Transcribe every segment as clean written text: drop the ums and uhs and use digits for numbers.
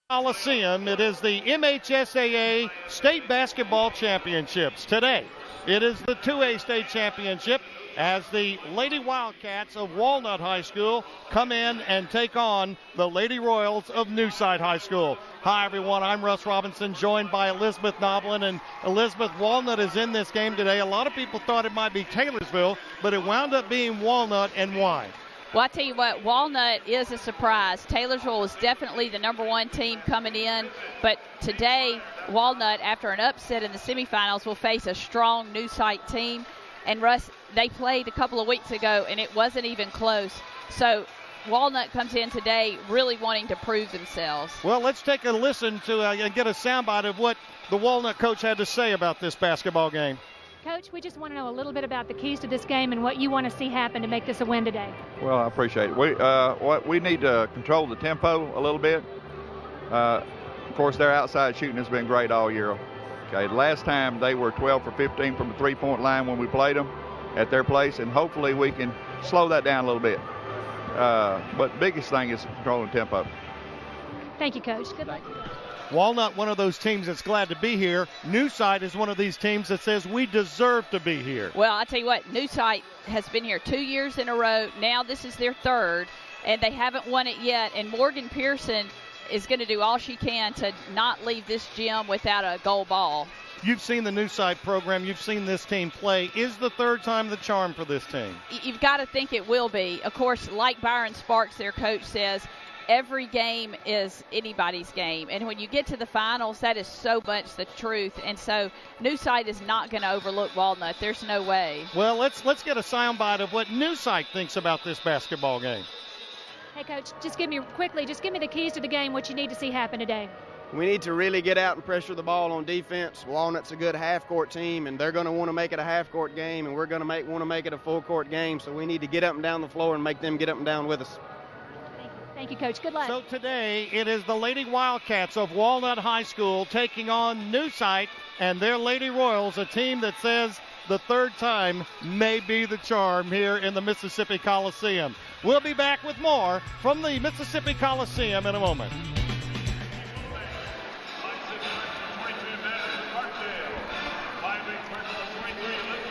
Coliseum. It is the MHSAA State Basketball Championships. Today, it is the 2A State Championship as the Lady Wildcats of Walnut High School come in and take on the Lady Royals of Newside High School. Hi, everyone. I'm Russ Robinson, joined by Elizabeth Noblin. And Elizabeth, Walnut is in this game today. A lot of people thought it might be Taylorsville, but it wound up being Walnut, and why? Well, I tell you what, Walnut is a surprise. Taylorsville was definitely the number one team coming in, but today, Walnut, after an upset in the semifinals, will face a strong new site team. And Russ, they played a couple of weeks ago, and it wasn't even close. So Walnut comes in today really wanting to prove themselves. Well, let's take a listen to and get a soundbite of what the Walnut coach had to say about this basketball game. Coach, we just want to know a little bit about the keys to this game and what you want to see happen to make this a win today. Well, I appreciate it. We need to control the tempo a little bit. Of course, their outside shooting has been great all year. Okay, last time they were 12 for 15 from the three-point line when we played them at their place, and hopefully we can slow that down a little bit. But the biggest thing is controlling tempo. Thank you, Coach. Good luck. Walnut, one of those teams that's glad to be here. Newside is one of these teams that says we deserve to be here. Well, I tell you what, Newside has been here 2 years in a row. Now this is their third, and they haven't won it yet. And Morgan Pearson is going to do all she can to not leave this gym without a goal ball. You've seen the Newside program. You've seen this team play. Is the third time the charm for this team? You've got to think it will be. Of course, like Byron Sparks, their coach, says, every game is anybody's game. And when you get to the finals, that is so much the truth. And so Newside is not going to overlook Walnut. There's no way. Well, let's get a soundbite of what Newside thinks about this basketball game. Hey, Coach, just give me the keys to the game, what you need to see happen today. We need to really get out and pressure the ball on defense. Walnut's a good half-court team, and they're going to want to make it a half-court game, and we're going to want to make it a full-court game. So we need to get up and down the floor and make them get up and down with us. Thank you, Coach. Good luck. So today it is the Lady Wildcats of Walnut High School taking on Newside and their Lady Royals, a team that says the third time may be the charm here in the Mississippi Coliseum. We'll be back with more from the Mississippi Coliseum in a moment.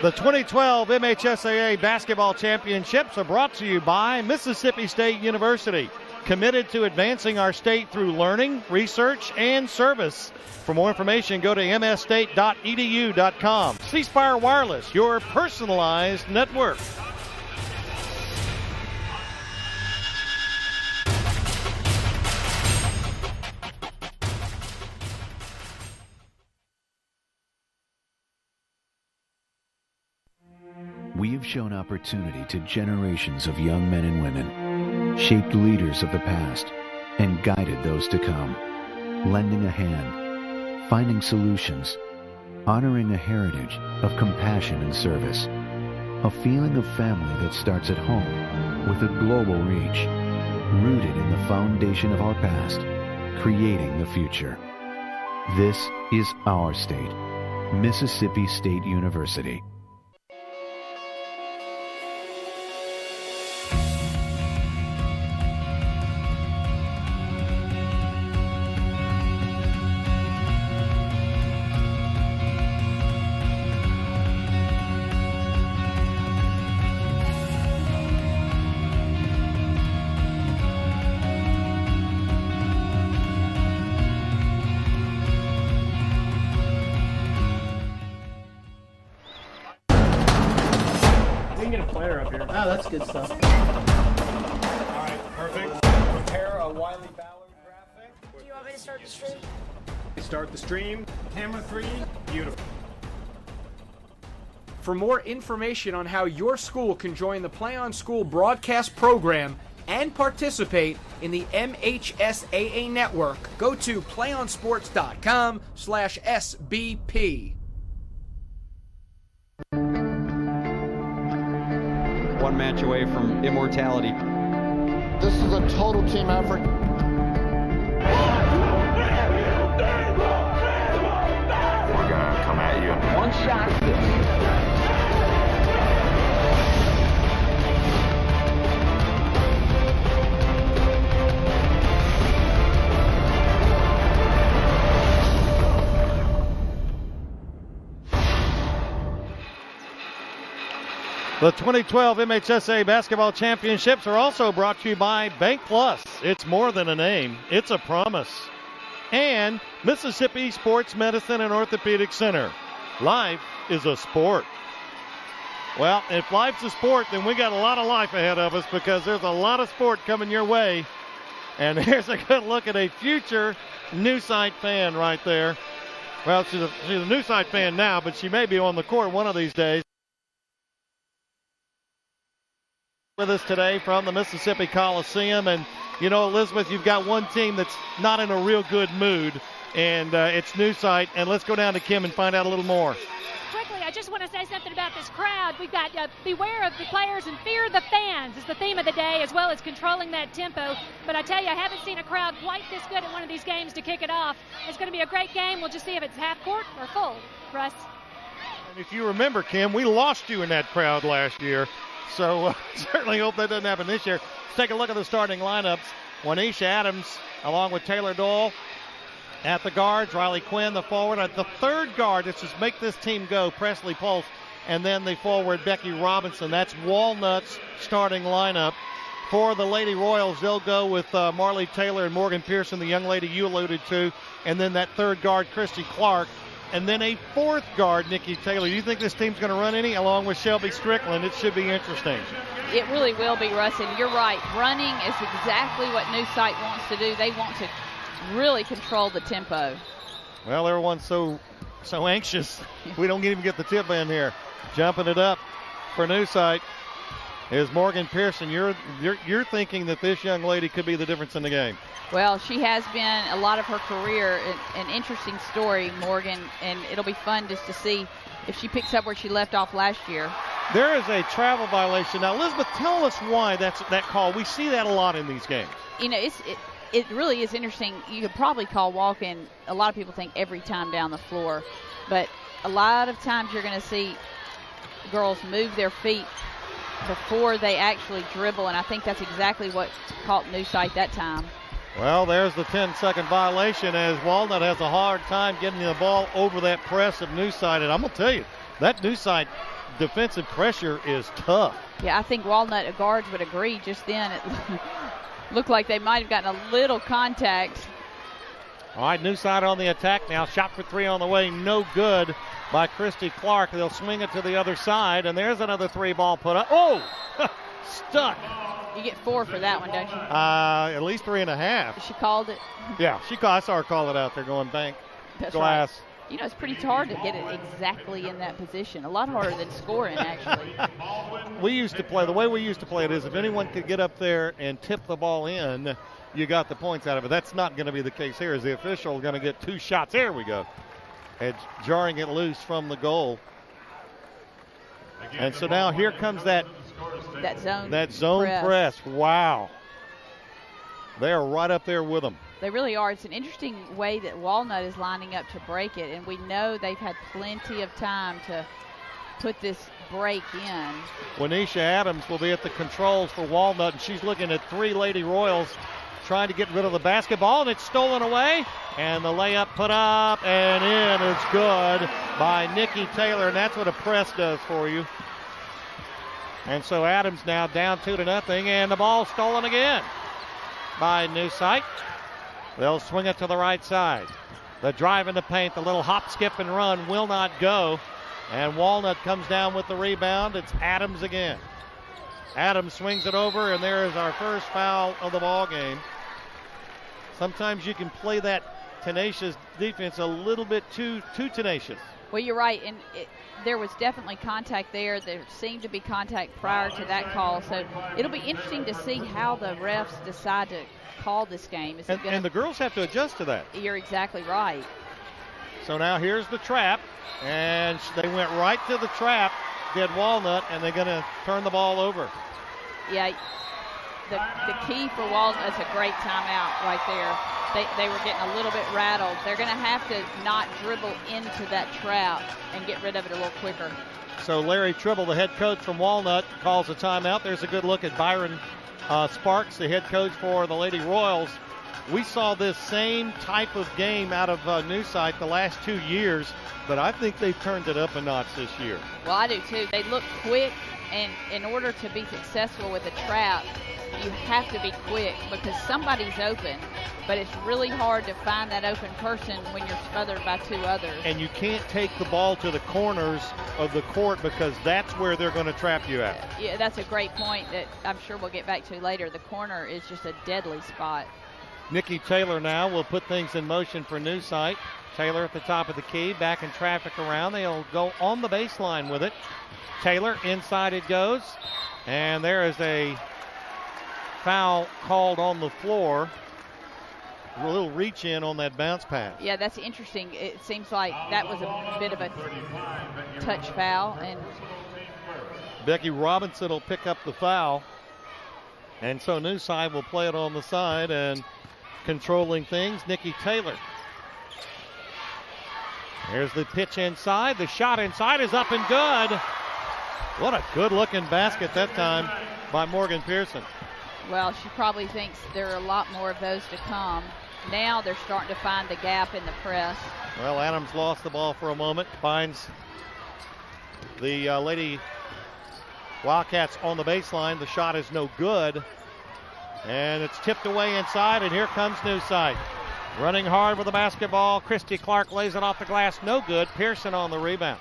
The 2012 MHSAA Basketball Championships are brought to you by Mississippi State University, committed to advancing our state through learning, research, and service. For more information, go to msstate.edu.com. C Spire Wireless, your personalized network. We have shown opportunity to generations of young men and women, shaped leaders of the past, and guided those to come, lending a hand, finding solutions, honoring a heritage of compassion and service, a feeling of family that starts at home with a global reach, rooted in the foundation of our past, creating the future. This is our state, Mississippi State University. That's good stuff. All right, perfect. Prepare a Wiley Ballard graphic. Do you want me to start the stream? Start the stream. Camera 3. Beautiful. For more information on how your school can join the Play on School broadcast program and participate in the MHSAA network, go to playonsports.com/SBP. One match away from immortality. This is a total team effort. We're gonna come at you. One shot. The 2012 MHSAA Basketball Championships are also brought to you by Bank Plus. It's more than a name, it's a promise. And Mississippi Sports Medicine and Orthopedic Center. Life is a sport. Well, if life's a sport, then we got a lot of life ahead of us because there's a lot of sport coming your way. And here's a good look at a future New Site fan right there. Well, she's a New Site fan now, but she may be on the court one of these days. With us today from the Mississippi Coliseum. And, you know, Elizabeth, you've got one team that's not in a real good mood, and it's New Site. And let's go down to Kim and find out a little more. Quickly, I just want to say something about this crowd. We've got beware of the players and fear the fans is the theme of the day, as well as controlling that tempo. But I tell you, I haven't seen a crowd quite this good at one of these games to kick it off. It's going to be a great game. We'll just see if it's half court or full. Russ. And if you remember, Kim, we lost you in that crowd last year. So certainly hope that doesn't happen this year. Let's take a look at the starting lineups. Wanisha Adams along with Taylor Doyle at the guards. Riley Quinn, the forward. At the third guard, let's just make this team go. Presley Pulse. And then the forward, Becky Robinson. That's Walnut's starting lineup. For the Lady Royals, they'll go with Marley Taylor and Morgan Pearson, the young lady you alluded to. And then that third guard, Christy Clark. And then a fourth guard, Nikki Taylor. Do you think this team's going to run any along with Shelby Strickland? It should be interesting. It really will be, Russ, and you're right. Running is exactly what New Site wants to do. They want to really control the tempo. Well, everyone's so anxious. We don't even get the tip in here. Jumping it up for New Site is Morgan Pearson. You're thinking that this young lady could be the difference in the game. Well, she has been a lot of her career an interesting story, Morgan, and it'll be fun just to see if she picks up where she left off last year. There is a travel violation. Now, Elizabeth, tell us why that call. We see that a lot in these games. You know, it really is interesting. You could probably call walk-in. A lot of people think every time down the floor, but a lot of times you're going to see girls move their feet before they actually dribble, and I think that's exactly what caught New Site that time. Well, there's the 10-second violation as Walnut has a hard time getting the ball over that press of New Site. And I'm going to tell you, that New Site defensive pressure is tough. Yeah, I think Walnut guards would agree. Just then it looked like they might have gotten a little contact. All right, New Site on the attack now. Shot for three on the way. No good by Christy Clark. They'll swing it to the other side, and there's another three ball put up. Oh, stuck. You get 4 for that one, don't you? At least 3.5. She called it. Yeah, I saw her call it out there going bank. That's glass. Right. You know, it's pretty hard to get it exactly in that position. A lot harder than scoring, actually. The way we used to play it is if anyone could get up there and tip the ball in, you got the points out of it. That's not going to be the case here. Is the official going to get 2 shots? There we go. And jarring it loose from the goal. And so now here comes that zone press. Wow. They are right up there with them. They really are. It's an interesting way that Walnut is lining up to break it, and we know they've had plenty of time to put this break in. Wanisha Adams will be at the controls for Walnut, and she's looking at 3 Lady Royals trying to get rid of the basketball, and it's stolen away. And the layup put up and in is good by Nikki Taylor, and that's what a press does for you. And so Adams now down 2-0, and the ball stolen again by New Site. They'll swing it to the right side. The drive in the paint, the little hop, skip, and run will not go. And Walnut comes down with the rebound. It's Adams again. Adams swings it over, and there is our first foul of the ball game. Sometimes you can play that tenacious defense a little bit too tenacious. Well, you're right, and there was definitely contact there. There seemed to be contact prior to that call, so it'll be interesting to see how the refs decide to call this game. And the girls have to adjust to that. You're exactly right. So now here's the trap, and they went right to the trap, did Walnut, and they're going to turn the ball over. Yeah, the key for Walnut is a great timeout right there. They were getting a little bit rattled. They're going to have to not dribble into that trap and get rid of it a little quicker. So Larry Tribble, the head coach from Walnut, calls a timeout. There's a good look at Byron Sparks, the head coach for the Lady Royals. We saw this same type of game out of New Site the last 2 years, but I think they've turned it up a notch this year. Well, I do too. They look quick, and in order to be successful with a trap, you have to be quick because somebody's open, but it's really hard to find that open person when you're smothered by 2 others. And you can't take the ball to the corners of the court because that's where they're going to trap you at. Yeah, that's a great point that I'm sure we'll get back to later. The corner is just a deadly spot. Nikki Taylor now will put things in motion for New Site. Taylor at the top of the key, backing traffic around. They'll go on the baseline with it. Taylor, inside it goes. And there is a foul called on the floor. A little reach in on that bounce pass. Yeah, that's interesting. It seems like that was a bit of a touch foul. And Becky Robinson will pick up the foul. And so New Site will play it on the side, and controlling things, Nikki Taylor. Here's the pitch inside. The shot inside is up and good. What a good-looking basket that time by Morgan Pearson. Well, she probably thinks there are a lot more of those to come. Now they're starting to find the gap in the press. Well, Adams lost the ball for a moment, finds the Lady Wildcats on the baseline. The shot is no good, and it's tipped away inside, and here comes New Site. Running hard with the basketball. Christy Clark lays it off the glass, no good. Pearson on the rebound.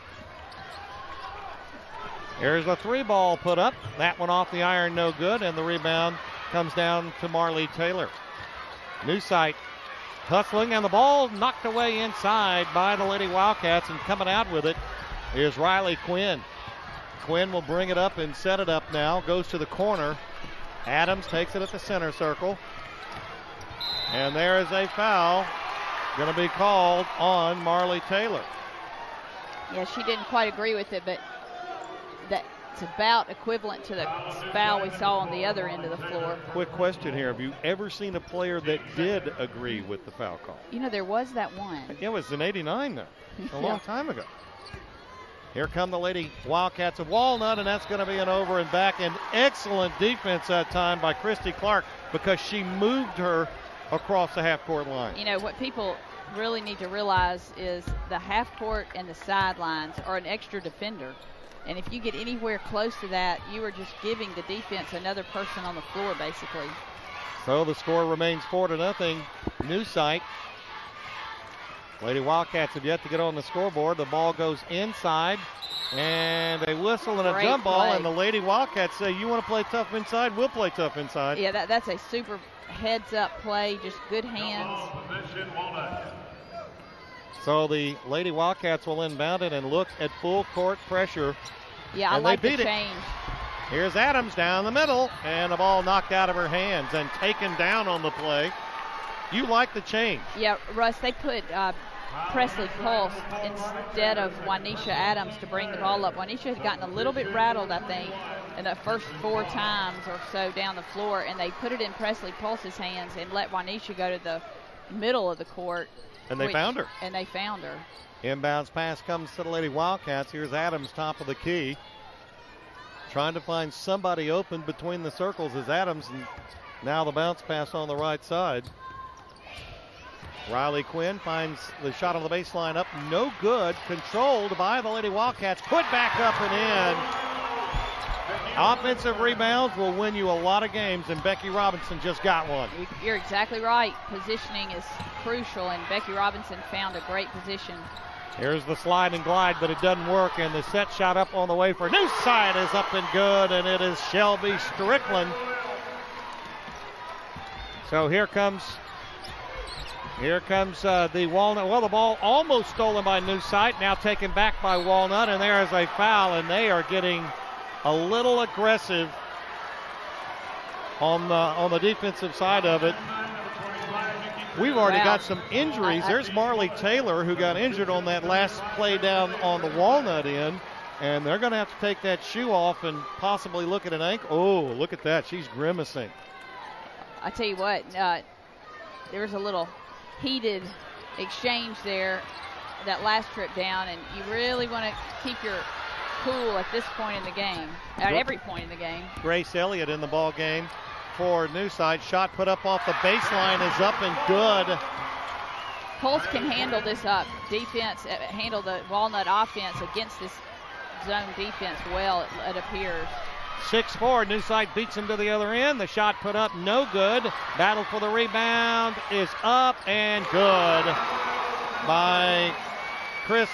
Here's a 3-ball put up. That one off the iron, no good, and the rebound comes down to Marley Taylor. New Site hustling, and the ball knocked away inside by the Lady Wildcats, and coming out with it is Riley Quinn. Quinn will bring it up and set it up now. Goes to the corner. Adams takes it at the center circle. And there is a foul going to be called on Marley Taylor. Yeah, she didn't quite agree with it, but that's about equivalent to the foul we saw on the other end of the floor. Quick question here. Have you ever seen a player that did agree with the foul call? You know, there was that one. It was in '89 though. A long time ago. Here come the Lady Wildcats of Walnut, and that's going to be an over and back. And excellent defense that time by Christy Clark because she moved her across the half-court line. You know, what people really need to realize is the half-court and the sidelines are an extra defender. And if you get anywhere close to that, you are just giving the defense another person on the floor, basically. So the score remains 4-0. New Site. Lady Wildcats have yet to get on the scoreboard. The ball goes inside, and a whistle and a jump ball, and the Lady Wildcats say, you want to play tough inside? We'll play tough inside. Yeah, that's a super heads-up play, just good hands. So the Lady Wildcats will inbound it and look at full court pressure. Yeah, I like the change. Here's Adams down the middle, and the ball knocked out of her hands and taken down on the play. You like the change. Yeah, Russ, they put Presley Pulse instead of Juanisha Adams to bring the ball up. Juanisha had gotten a little bit rattled, I think, in the first 4 times or so down the floor, and they put it in Presley Pulse's hands and let Juanisha go to the middle of the court. And they found her. And they found her. Inbounds pass comes to the Lady Wildcats. Here's Adams, top of the key. Trying to find somebody open between the circles is Adams, and now the bounce pass on the right side. Riley Quinn finds the shot on the baseline up, no good. Controlled by the Lady Wildcats, put back up and in. Offensive rebounds will win you a lot of games, and Becky Robinson just got one. You're exactly right. Positioning is crucial, and Becky Robinson found a great position. Here's the slide and glide, but it doesn't work, and the set shot up on the way for New Site is up and good, and it is Shelby Strickland. So here comes the Walnut. Well, the ball almost stolen by New Site, now taken back by Walnut, and there is a foul, and they are getting a little aggressive on the defensive side of it. We've already got some injuries. There's Marley Taylor, who got injured on that last play down on the Walnut end, and they're going to have to take that shoe off and possibly look at an ankle. Oh, look at that. She's grimacing. I tell you what, there was a little heated exchange there that last trip down, and you really want to keep your cool at this point in the game, at every point in the game. Grace Elliott in the ball game for New Side. Shot put up off the baseline is up and good. Pulse can handle this defense, handle the Walnut offense against this zone defense well, it appears. 6-4, New Side beats him to the other end. The shot put up, no good. Battle for the rebound is up and good by Kristen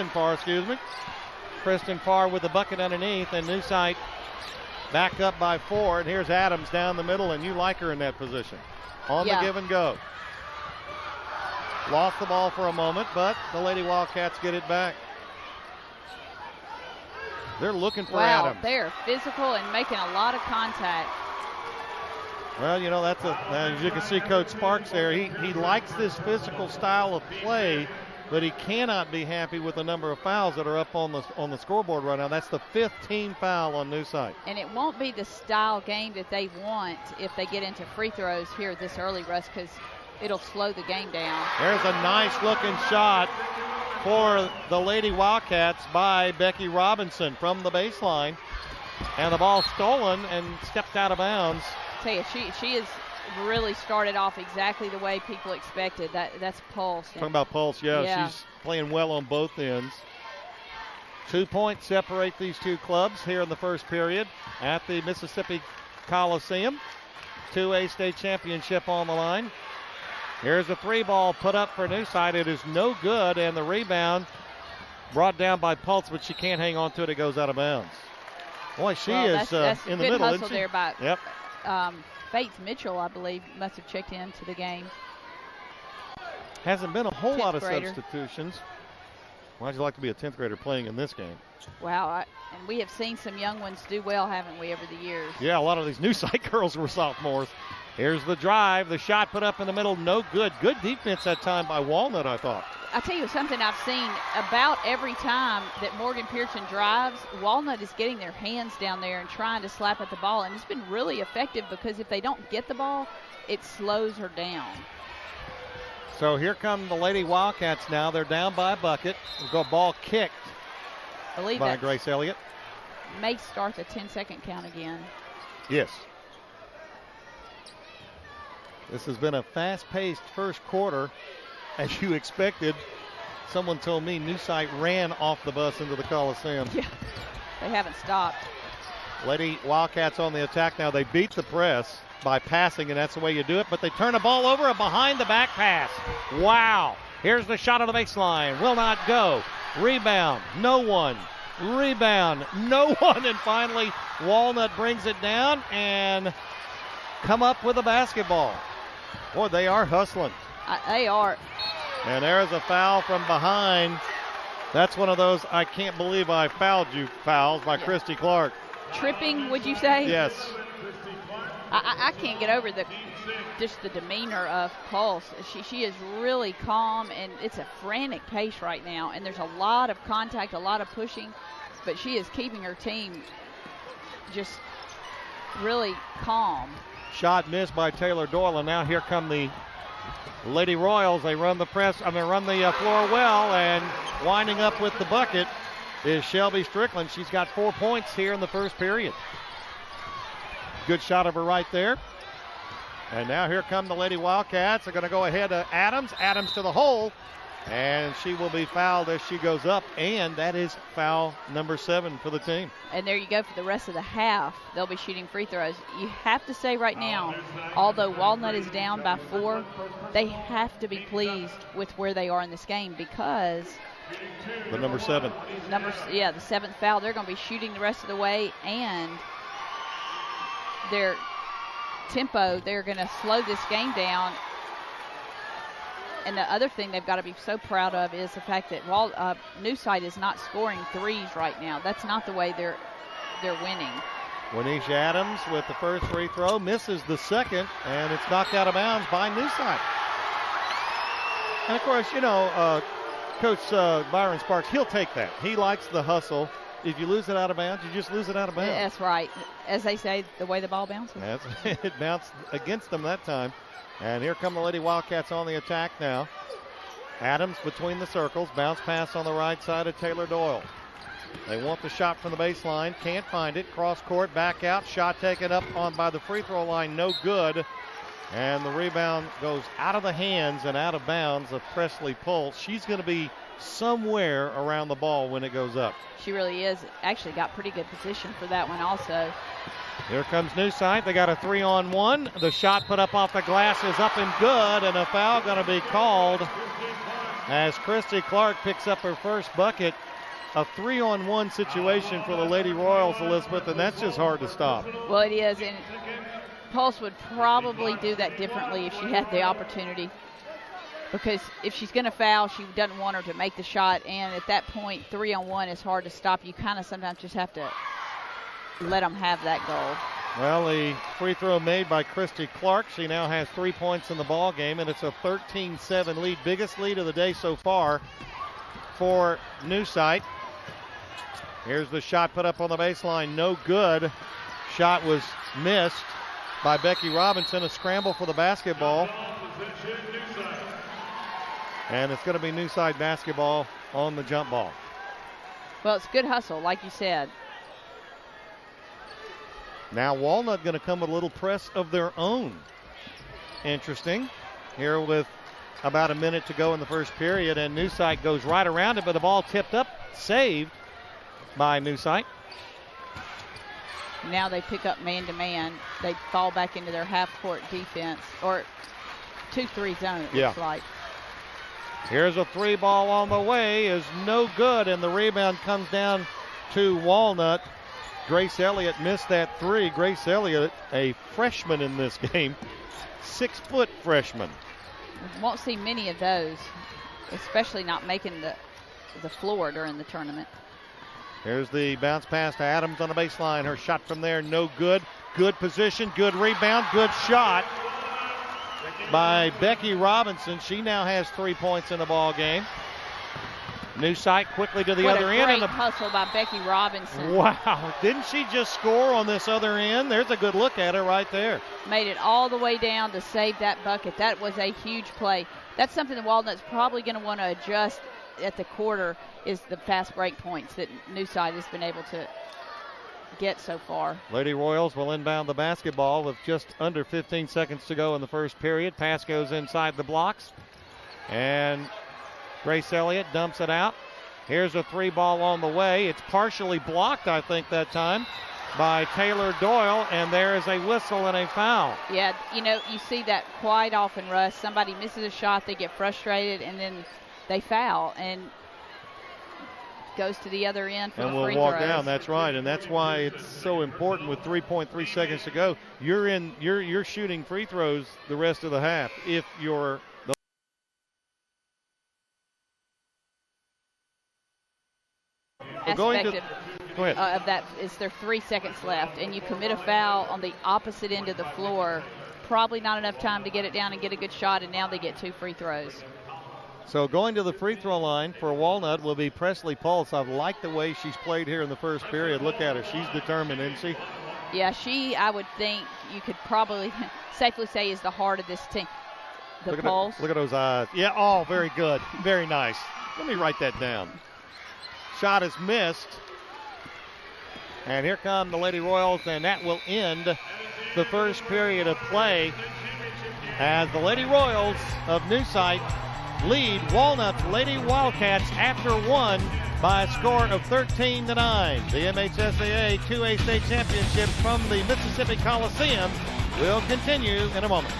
Farr, excuse me. Kristen Farr with the bucket underneath, and New Side back up by 4. And here's Adams down the middle, and you like her in that position. On the give and go. Lost the ball for a moment, but the Lady Wildcats get it back. They're looking for Adams. They're physical and making a lot of contact. Well, you know, that's as you can see Coach Sparks there. He likes this physical style of play, but he cannot be happy with the number of fouls that are up on the scoreboard right now. That's the 5th team foul on New Side. And it won't be the style game that they want if they get into free throws here this early, Russ, because it'll slow the game down. There's a nice looking shot for the Lady Wildcats by Becky Robinson from the baseline. And the ball stolen and stepped out of bounds. I tell you, she has really started off exactly the way people expected. That's Pulse. Talking about Pulse, yeah. She's playing well on both ends. 2 points separate these two clubs here in the first period at the Mississippi Coliseum. 2A state championship on the line. Here's a 3-ball put up for New Side. It is no good, and the rebound brought down by Pulse, but she can't hang on to it. It goes out of bounds. Boy, she is that's in the middle, isn't she? There by yep. Faith Mitchell, I believe, must have checked into the game. Hasn't been a whole lot of grader. substitutions. Why'd you like to be a 10th grader playing in this game? Wow, and we have seen some young ones do well, haven't we, over the years? Yeah, a lot of these New Side girls were sophomores. Here's the drive. The shot put up in the middle, no good. Good defense that time by Walnut, I thought. I'll tell you something I've seen about every time that Morgan Pearson drives, Walnut is getting their hands down there and trying to slap at the ball, and it's been really effective because if they don't get the ball, it slows her down. So here come the Lady Wildcats now. They're down by a bucket. We'll go ball kicked by Grace Elliott. May start the 10-second count again. Yes. This has been a fast-paced first quarter, as you expected. Someone told me New Side ran off the bus into the Coliseum. Yeah, they haven't stopped. Lady Wildcats on the attack now. They beat the press by passing, and that's the way you do it, but they turn the ball over, a behind-the-back pass. Wow. Here's the shot on the baseline. Will not go. Rebound. No one. Rebound. No one. And finally, Walnut brings it down and come up with a basketball. Boy, they are hustling. They are. And there's a foul from behind. That's one of those I can't believe I fouled you fouls by Christy Clark. Tripping, would you say? Yes. I can't get over just the demeanor of Pulse. She is really calm, and it's a frantic pace right now. And there's a lot of contact, a lot of pushing, but she is keeping her team just really calm. Shot missed by Taylor Doyle, and now here come the Lady Royals. They run the floor well, and winding up with the bucket is Shelby Strickland. She's got 4 points here in the first period. Good shot of her right there. And now here come the Lady Wildcats. They're going to go ahead to Adams. Adams to the hole, and she will be fouled as she goes up, and that is foul number 7 for the team. And there you go for the rest of the half. They'll be shooting free throws. You have to say right now, although Walnut is down by 4, they have to be pleased with where they are in this game because the number 7. The 7th foul. They're going to be shooting the rest of the way, and their tempo, they're going to slow this game down. And the other thing they've got to be so proud of is the fact that New Side is not scoring threes right now. That's not the way they're winning. Wanisha Adams with the first free throw, misses the second, and it's knocked out of bounds by New Side. And of course, Coach Byron Sparks, he'll take that. He likes the hustle. If you lose it out of bounds, you just lose it out of bounds. That's right. As they say, the way the ball bounces. It bounced against them that time. And here come the Lady Wildcats on the attack now. Adams between the circles. Bounce pass on the right side of Taylor Doyle. They want the shot from the baseline. Can't find it. Cross court, back out. Shot taken up on by the free throw line. No good. And the rebound goes out of the hands and out of bounds of Presley Pulse. She's going to be somewhere around the ball when it goes up. She really is. Actually got pretty good position for that one also. Here comes Newside. They got a 3-on-1. The shot put up off the glass is up and good, and a foul going to be called as Christy Clark picks up her first bucket. A 3-on-1 situation for the Lady Royals, Elizabeth, and that's just hard to stop. Well, it is, and Pulse would probably do that differently if she had the opportunity, because if she's going to foul, she doesn't want her to make the shot, and at that point, 3-on-1 is hard to stop. You kind of sometimes just have to let them have that goal. Well, the free throw made by Christy Clark. She now has 3 points in the ball game, and it's a 13-7 lead, biggest lead of the day so far for Newside. Here's the shot put up on the baseline, no good. Shot was missed by Becky Robinson. A scramble for the basketball. And it's going to be Newside basketball on the jump ball. Well, it's good hustle, like you said. Now Walnut going to come with a little press of their own. Interesting. Here with about a minute to go in the first period, and Newside goes right around it, but the ball tipped up, saved by Newside. Now they pick up man-to-man. They fall back into their half-court defense, or 2-3 zone, it looks like. Here's a three ball on the way, is no good, and the rebound comes down to Walnut. Grace Elliott missed that three. Grace Elliott, a freshman in this game, 6-foot freshman. Won't see many of those, especially not making the floor during the tournament. Here's the bounce pass to Adams on the baseline. Her shot from there, no good. Good position, good rebound, good shot by Becky Robinson. She now has 3 points in the ball game. New site quickly to the other end. What a great hustle by Becky Robinson. Wow, didn't she just score on this other end? There's a good look at her right there. Made it all the way down to save that bucket. That was a huge play. That's something that Walnut's probably going to want to adjust at the quarter, is the fast break points that Newside has been able to get so far. Lady Royals will inbound the basketball with just under 15 seconds to go in the first period. Pass goes inside the blocks, and Grace Elliott dumps it out. Here's a three ball on the way. It's partially blocked, I think, that time by Taylor Doyle, and there is a whistle and a foul. Yeah, you know, you see that quite often, Russ. Somebody misses a shot, they get frustrated, and then they foul, and goes to the other end for the free throws. And we'll walk down, that's right, and that's why it's so important with 3.3 seconds to go. You're shooting free throws the rest of the half if you're of that is there 3 seconds left, and you commit a foul on the opposite end of the floor, probably not enough time to get it down and get a good shot, and now they get 2 free throws. So going to the free throw line for Walnut will be Presley Pulse. I've liked the way she's played here in the first period. Look at her. She's determined, isn't she? Yeah, she, I would think you could probably safely say, is the heart of this team. Look at those eyes. Yeah, oh, very good. Very nice. Let me write that down. Shot is missed. And here come the Lady Royals, and that will end the first period of play as the Lady Royals of Newside lead Walnut Lady Wildcats after one by a score of 13-9. The MHSAA 2A state championship from the Mississippi Coliseum will continue in a moment.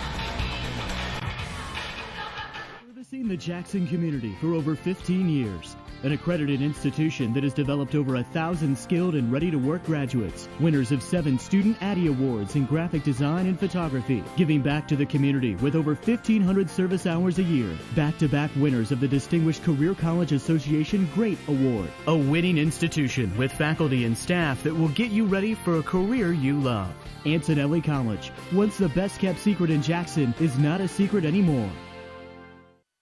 Servicing the Jackson community for over 15 years. An accredited institution that has developed over 1,000 skilled and ready-to-work graduates, winners of 7 Student Addy Awards in graphic design and photography, giving back to the community with over 1,500 service hours a year, back-to-back winners of the Distinguished Career College Association Great Award. A winning institution with faculty and staff that will get you ready for a career you love. Antonelli College, once the best-kept secret in Jackson, is not a secret anymore.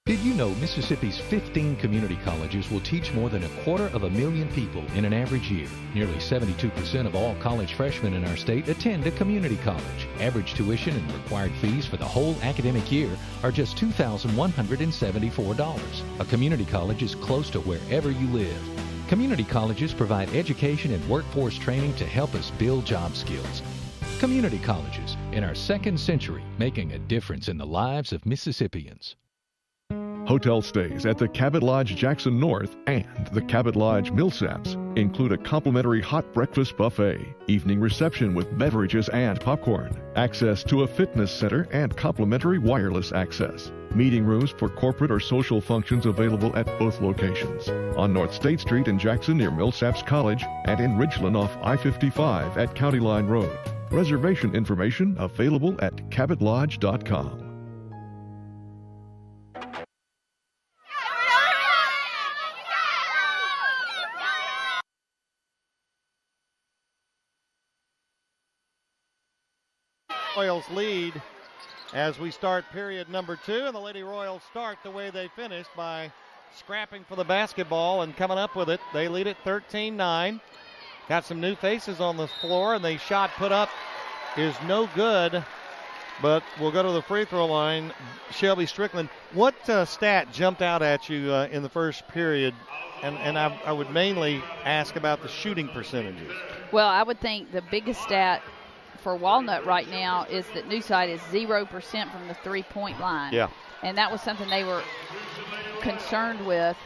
Did you know Mississippi's 15 community colleges will teach more than 250,000 people in an average year? Nearly 72% of all college freshmen in our state attend a community college. Average tuition and required fees for the whole academic year are just $2,174. A community college is close to wherever you live. Community colleges provide education and workforce training to help us build job skills. Community colleges, in our second century, making a difference in the lives of Mississippians. Hotel stays at the Cabot Lodge Jackson North and the Cabot Lodge Millsaps include a complimentary hot breakfast buffet, evening reception with beverages and popcorn, access to a fitness center, and complimentary wireless access. Meeting rooms for corporate or social functions available at both locations. On North State Street in Jackson near Millsaps College and in Ridgeland off I-55 at County Line Road. Reservation information available at cabotlodge.com. Royals lead as we start period number 2, and the Lady Royals start the way they finished by scrapping for the basketball and coming up with it. They lead it 13-9. Got some new faces on the floor, and the shot put up is no good, but we'll go to the free throw line. Shelby Strickland, what stat jumped out at you in the first period? And I would mainly ask about the shooting percentages. Well, I would think the biggest stat for Walnut right now is that Newside is 0% from the three-point line. Yeah. And that was something they were concerned with.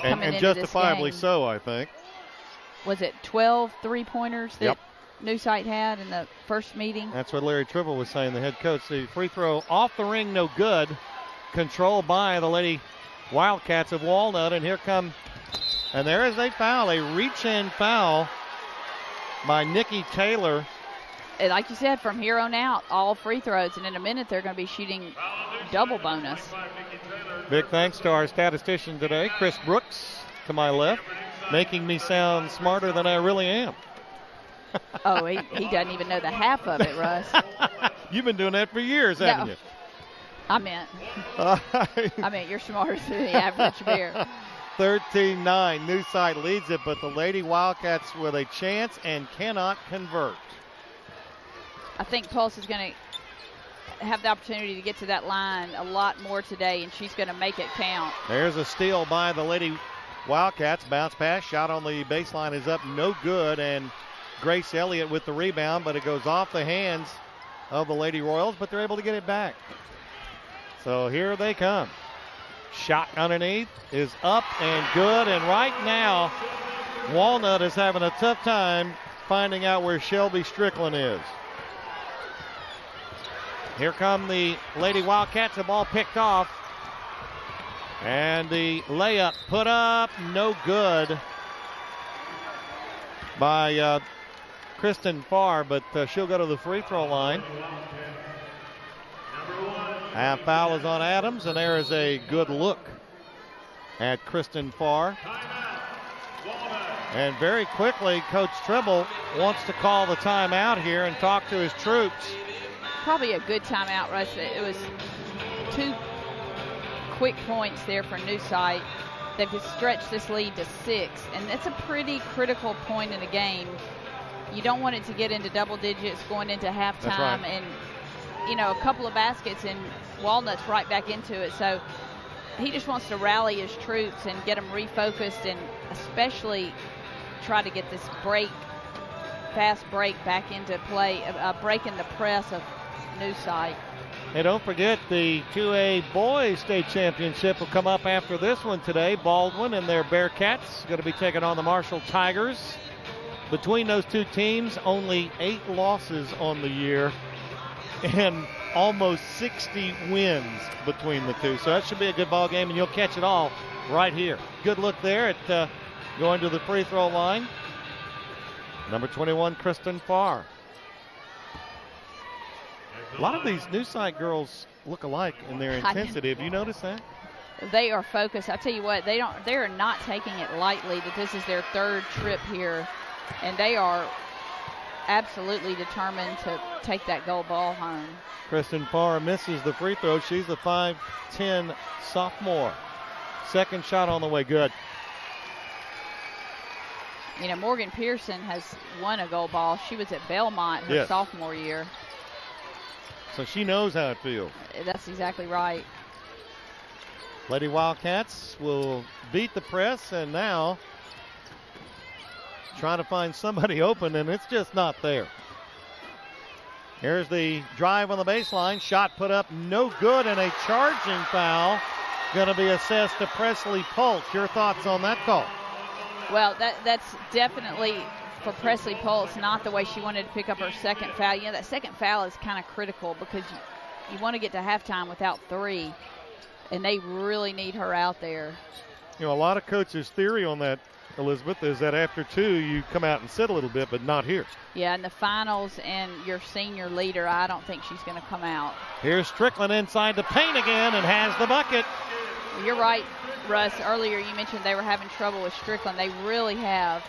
And justifiably so, I think. Was it 12 three-pointers that Yep. Newside had in the first meeting? That's what Larry Tribble was saying, the head coach. The free throw off the ring, no good. Controlled by the Lady Wildcats of Walnut. And here come, and there is a foul, a reach-in foul by Nikki Taylor. And like you said, from here on out, all free throws. And in a minute, they're going to be shooting double bonus. Big thanks to our statistician today, Chris Brooks, to my left, making me sound smarter than I really am. Oh, he doesn't even know the half of it, Russ. You've been doing that for years, haven't you? I meant you're smarter than the average bear. 13-9, Newside leads it, but the Lady Wildcats with a chance and cannot convert. I think Pulse is going to have the opportunity to get to that line a lot more today, and she's going to make it count. There's a steal by the Lady Wildcats. Bounce pass, shot on the baseline is up, no good, and Grace Elliott with the rebound, but it goes off the hands of the Lady Royals, but they're able to get it back. So here they come. Shot underneath is up and good, and right now Walnut is having a tough time finding out where Shelby Strickland is. Here come the Lady Wildcats, the ball picked off, and the layup put up, no good by CRISTIN PHARR, but she'll go to the free throw line. Half foul is on Adams, and there is a good look at CRISTIN PHARR. And very quickly, Coach Tribble wants to call the timeout here and talk to his troops. Probably a good timeout, Russ. It was 2 quick points there for Newside. They've stretched this lead to 6, and that's a pretty critical point in the game. You don't want it to get into double digits going into halftime, and a couple of baskets and Walnut's right back into it. So he just wants to rally his troops and get them refocused, and especially try to get this fast break back into play, breaking the press of Newside. And don't forget, the 2A Boys State Championship will come up after this one today. Baldwin and their Bearcats going to be taking on the Marshall Tigers. Between those two teams, only 8 losses on the year and almost 60 wins between the two. So that should be a good ball game, and you'll catch it all right here. Good look there at going to the free throw line. Number 21, CRISTIN PHARR. A lot of these Newside girls look alike in their intensity. Have you noticed that? They are focused. I tell you what, they are not taking it lightly that this is their 3rd trip here, and they are absolutely determined to take that gold ball home. CRISTIN PHARR misses the free throw. She's a 5'10" sophomore. Second shot on the way, good. Morgan Pearson has won a gold ball. She was at Belmont her sophomore year. So she knows how it feels. That's exactly right. Lady Wildcats will beat the press, and now trying to find somebody open, and it's just not there. Here's the drive on the baseline. Shot put up, no good, and a charging foul going to be assessed to Presley Pulse. Your thoughts on that call? Well, that's definitely for Presley Pulse not the way she wanted to pick up her second foul. You know, that second foul is kind of critical because you want to get to halftime without 3, and they really need her out there. You know, a lot of coaches' theory on that, Elizabeth, is that after 2 you come out and sit a little bit, but not here. Yeah, in the finals and your senior leader, I don't think she's going to come out. Here's Strickland inside the paint again and has the bucket. You're right, Russ. Earlier you mentioned they were having trouble with Strickland. They really have.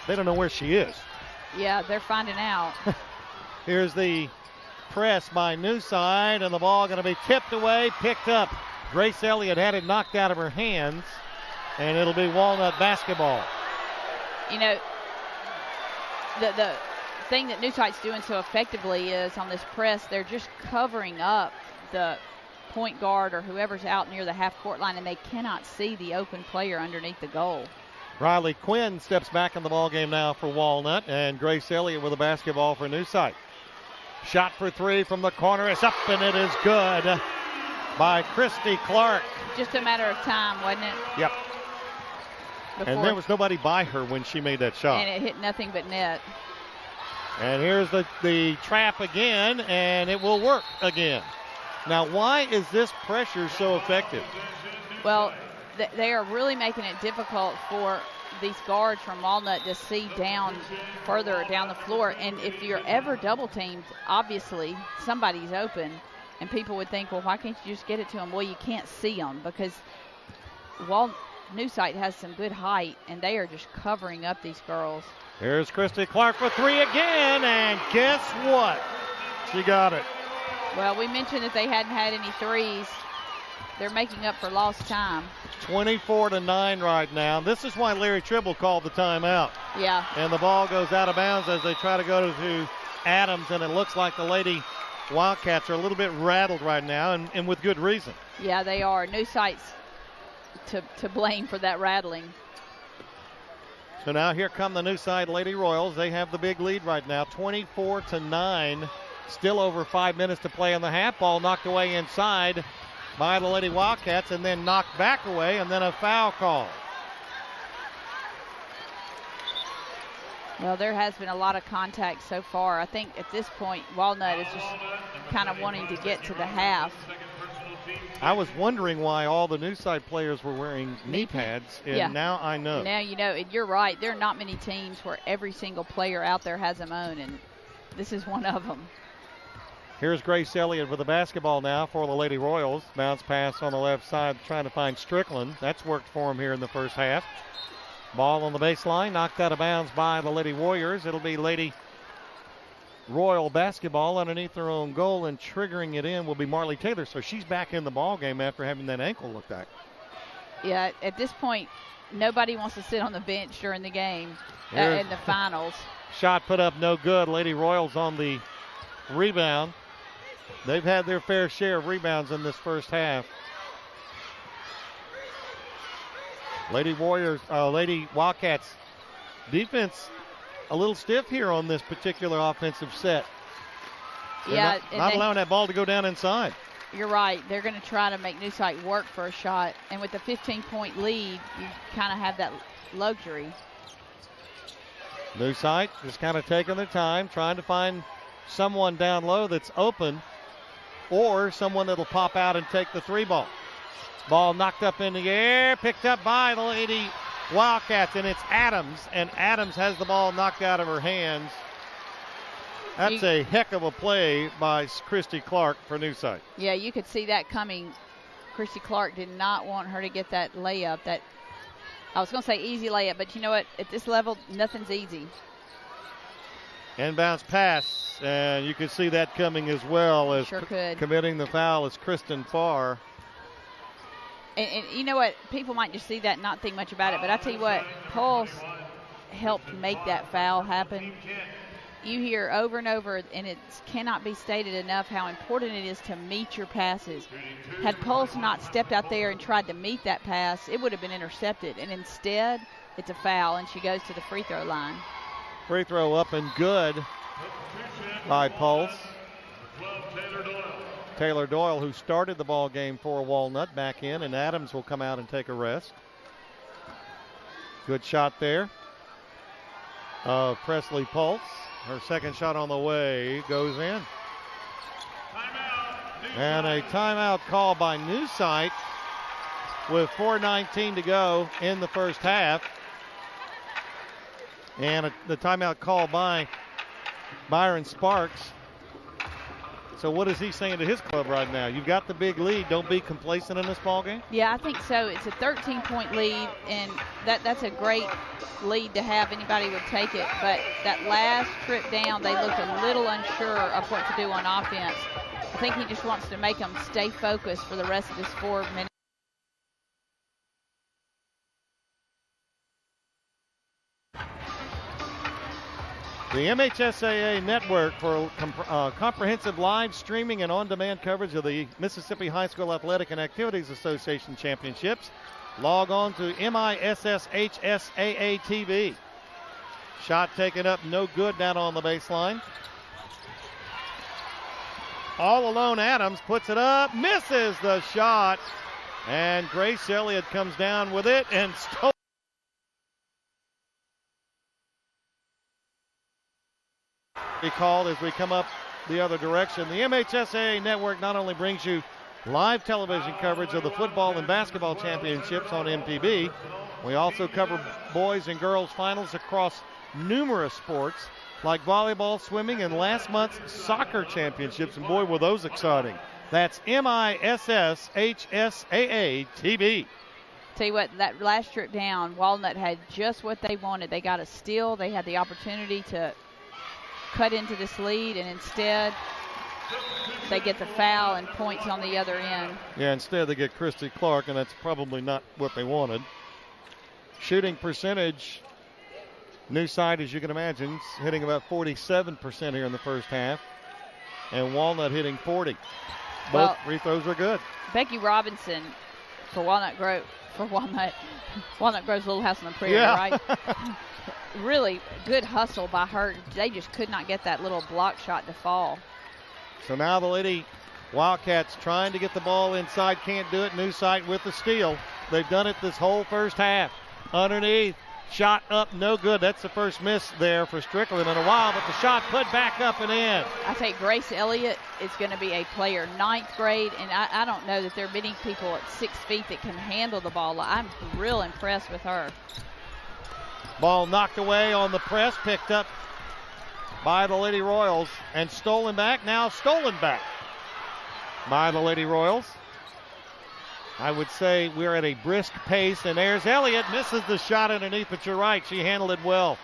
They don't know where she is. Yeah, they're finding out. Here's the press by Newside, and the ball going to be tipped away, picked up. Grace Elliott had it knocked out of her hands, and it'll be Walnut basketball. You know, the thing that Newside's doing so effectively is on this press, they're just covering up the point guard or whoever's out near the half-court line, and they cannot see the open player underneath the goal. Riley Quinn steps back in the ballgame now for Walnut, and Grace Elliott with a basketball for Newside. Shot for 3 from the corner is up, and it is good by Christy Clark. Just a matter of time, wasn't it? Yep. And there was nobody by her when she made that shot. And it hit nothing but net. And here's the trap again, and it will work again. Now, why is this pressure so effective? Well, they are really making it difficult for these guards from Walnut to see down further down the floor. And if you're ever double teamed, obviously somebody's open. And people would think, well, why can't you just get it to them? Well, you can't see them because Newside has some good height, and they are just covering up these girls. Here's Christy Clark for 3 again, and guess what? She got it. Well, we mentioned that they hadn't had any threes. They're making up for lost time. 24-9 right now. This is why Larry Tribble called the timeout. Yeah. And the ball goes out of bounds as they try to go to Adams, and it looks like the Lady Wildcats are a little bit rattled right now, and with good reason. Yeah, they are. Newside's to blame for that rattling. So now here come the Newside Lady Royals. They have the big lead right now, 24-9. Still over 5 minutes to play in the half. Ball knocked away inside by the Lady Wildcats and then knocked back away, and then a foul call. Well, there has been a lot of contact so far. I think at this point, Walnut is just kind of wanting to get to the half. I was wondering why all the Newside players were wearing knee pads, and now I know. Now you know, and you're right. There are not many teams where every single player out there has them on, and this is one of them. Here's Grace Elliott with the basketball now for the Lady Royals. Bounce pass on the left side, trying to find Strickland. That's worked for him here in the first half. Ball on the baseline, knocked out of bounds by the Lady Warriors. It'll be Lady Royal basketball underneath their own goal, and triggering it in will be Marley Taylor. So she's back in the ball game after having that ankle looked at. Yeah, at this point, nobody wants to sit on the bench during the game in the finals. Shot put up, no good. Lady Royals on the rebound. They've had their fair share of rebounds in this first half. Lady Wildcats defense a little stiff here on this particular offensive set. They're not allowing that ball to go down inside. You're right. They're going to try to make Newside work for a shot. And with the 15-point lead, you kind of have that luxury. Newside just kind of taking their time, trying to find someone down low that's open or someone that'll pop out and take the 3 ball. Ball knocked up in the air, picked up by the Lady Wildcats, and it's Adams, and Adams has the ball knocked out of her hands. That's a heck of a play by Christy Clark for Newside. Yeah, you could see that coming. Christy Clark did not want her to get that layup. That I was going to say easy layup, but you know what? At this level, nothing's easy. Inbounds pass, and you could see that coming as well as committing the foul is Kristen PHARR. And you know what? People might just see that and not think much about it, but I tell you what, Pulse helped make that foul happen. you hear over and over, and it cannot be stated enough how important it is to meet your passes. Had Pulse not stepped out there and tried to meet that pass, it would have been intercepted, and instead it's a foul, and she goes to the free throw line. Free throw up and good by Pulse. Taylor Doyle, who started the ball game for Walnut, back in, and Adams will come out and take a rest. Good shot there. Presley Pulse. Her second shot on the way goes in. And a timeout call by Newsight with 4:19 to go in the first half. And the timeout call by Byron Sparks. So what is he saying to his club right now? You've got the big lead. Don't be complacent in this ball game. Yeah, I think so. It's a 13-point lead, and that's a great lead to have. Anybody would take it. But that last trip down, they looked a little unsure of what to do on offense. I think he just wants to make them stay focused for the rest of this 4 minutes. The MHSAA Network for comprehensive live streaming and on-demand coverage of the Mississippi High School Athletic and Activities Association Championships. Log on to MHSAA TV. Shot taken up, no good down on the baseline. All alone Adams puts it up, misses the shot, and Grace Elliott comes down with it and stole. Be called as we come up the other direction. The MHSAA Network not only brings you live television coverage of the football and basketball championships on MPB, we also cover boys and girls finals across numerous sports like volleyball, swimming, and last month's soccer championships, and boy, were those exciting. That's MISSHSAA TV. Tell you what, that last trip down, Walnut had just what they wanted. They got a steal. They had the opportunity to cut into this lead, and instead they get the foul and points on the other end. Yeah, instead they get Christy Clark, and that's probably not what they wanted. Shooting percentage, new side, as you can imagine, hitting about 47% here in the first half, and Walnut hitting 40. Both free throws are good. Becky Robinson for Walnut Grove's Little House on the Prairie, right? Really good hustle by her. They just could not get that little block shot to fall. So now the Lady Wildcats trying to get the ball inside, can't do it. Newsight with the steal. They've done it this whole first half. Underneath, shot up, no good. That's the first miss there for Strickland in a while, but the shot put back up and in. I think Grace Elliott is going to be a player 9th grade, and I don't know that there are many people at 6 feet that can handle the ball. I'm real impressed with her. Ball knocked away on the press, picked up by the Lady Royals, and stolen back, now stolen back by the Lady Royals. I would say we're at a brisk pace, and there's Elliott, misses the shot underneath, but you're right, she handled it well.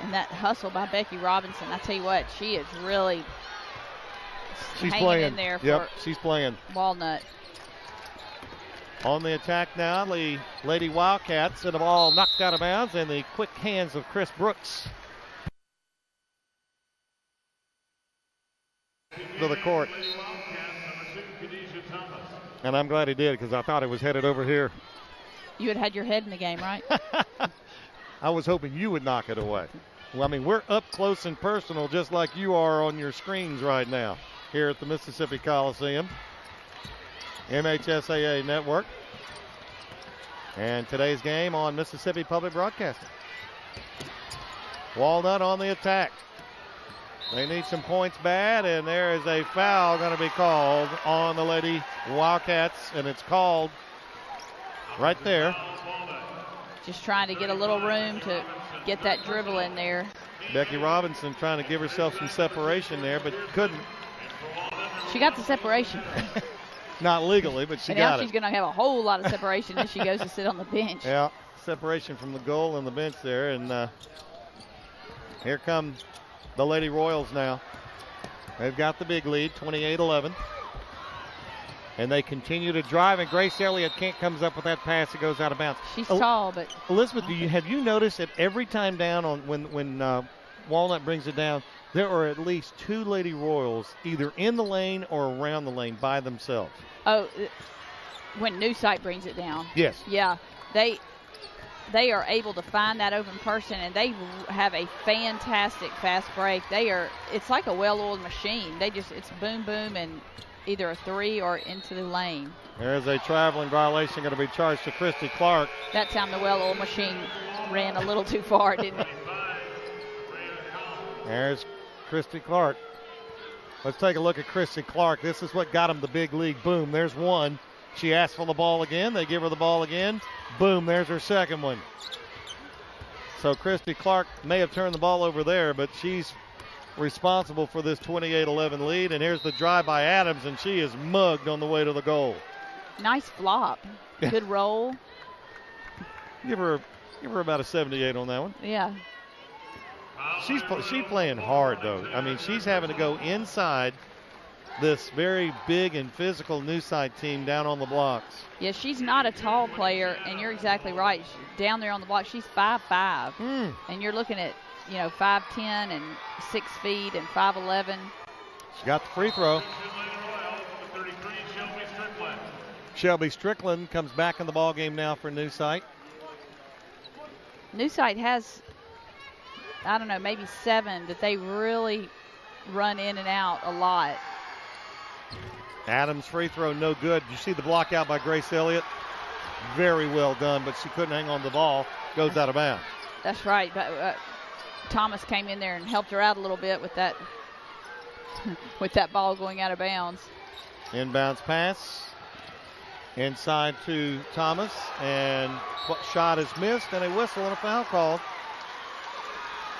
And that hustle by Becky Robinson, I tell you what, she is really hanging in there for she's playing. Walnut. On the attack now, the Lady Wildcats, and the ball knocked out of bounds, and the quick hands of Chris Brooks to the court. And I'm glad he did, because I thought it was headed over here. You had your head in the game, right? I was hoping you would knock it away. Well, I mean, we're up close and personal, just like you are on your screens right now here at the Mississippi Coliseum. MHSAA Network. And today's game on Mississippi Public Broadcasting. Walnut on the attack. They need some points bad, and there is a foul going to be called on the Lady Wildcats, and it's called right there. Just trying to get a little room to get that dribble in there. Becky Robinson trying to give herself some separation there, but couldn't. She got the separation. Not legally, but she got it. Now she's going to have a whole lot of separation as she goes to sit on the bench. Yeah, separation from the goal and the bench there. And here come the Lady Royals now. They've got the big lead, 28-11. And they continue to drive, and Grace Elliott comes up with that pass. It goes out of bounds. She's tall, but... Elizabeth, have you noticed that every time down on when Walnut brings it down, there are at least 2 Lady Royals either in the lane or around the lane by themselves. Oh, when New Sight brings it down. Yes. Yeah, they are able to find that open person, and they have a fantastic fast break. It's like a well-oiled machine. It's boom, boom, and either a 3 or into the lane. There's a traveling violation going to be charged to Christy Clark. That time the well-oiled machine ran a little too far, didn't it? There's Christy Clark. Let's take a look at Christy Clark. This is what got him the big league. Boom, there's one. She asked for the ball again. They give her the ball again. Boom, there's her second one. So Christy Clark may have turned the ball over there, but she's responsible for this 28-11 lead. And here's the drive by Adams, and she is mugged on the way to the goal. Nice flop. Good roll. Give her about a 78 on that one. Yeah. She's playing hard, though. I mean, she's having to go inside this very big and physical New Sight team down on the blocks. Yeah, she's not a tall player, and you're exactly right. Down there on the block, she's 5'5", and you're looking at 5'10" and 6 feet and 5'11". She got the free throw. Shelby Strickland comes back in the ball game now for New Sight. New Sight has, I don't know, maybe 7 that they really run in and out a lot. Adams' free throw, no good. You see the block out by Grace Elliott? Very well done, but she couldn't hang on the ball. Goes out of bounds. That's right. But Thomas came in there and helped her out a little bit with that with that ball going out of bounds. Inbounds pass. Inside to Thomas, and shot is missed, and a whistle and a foul called.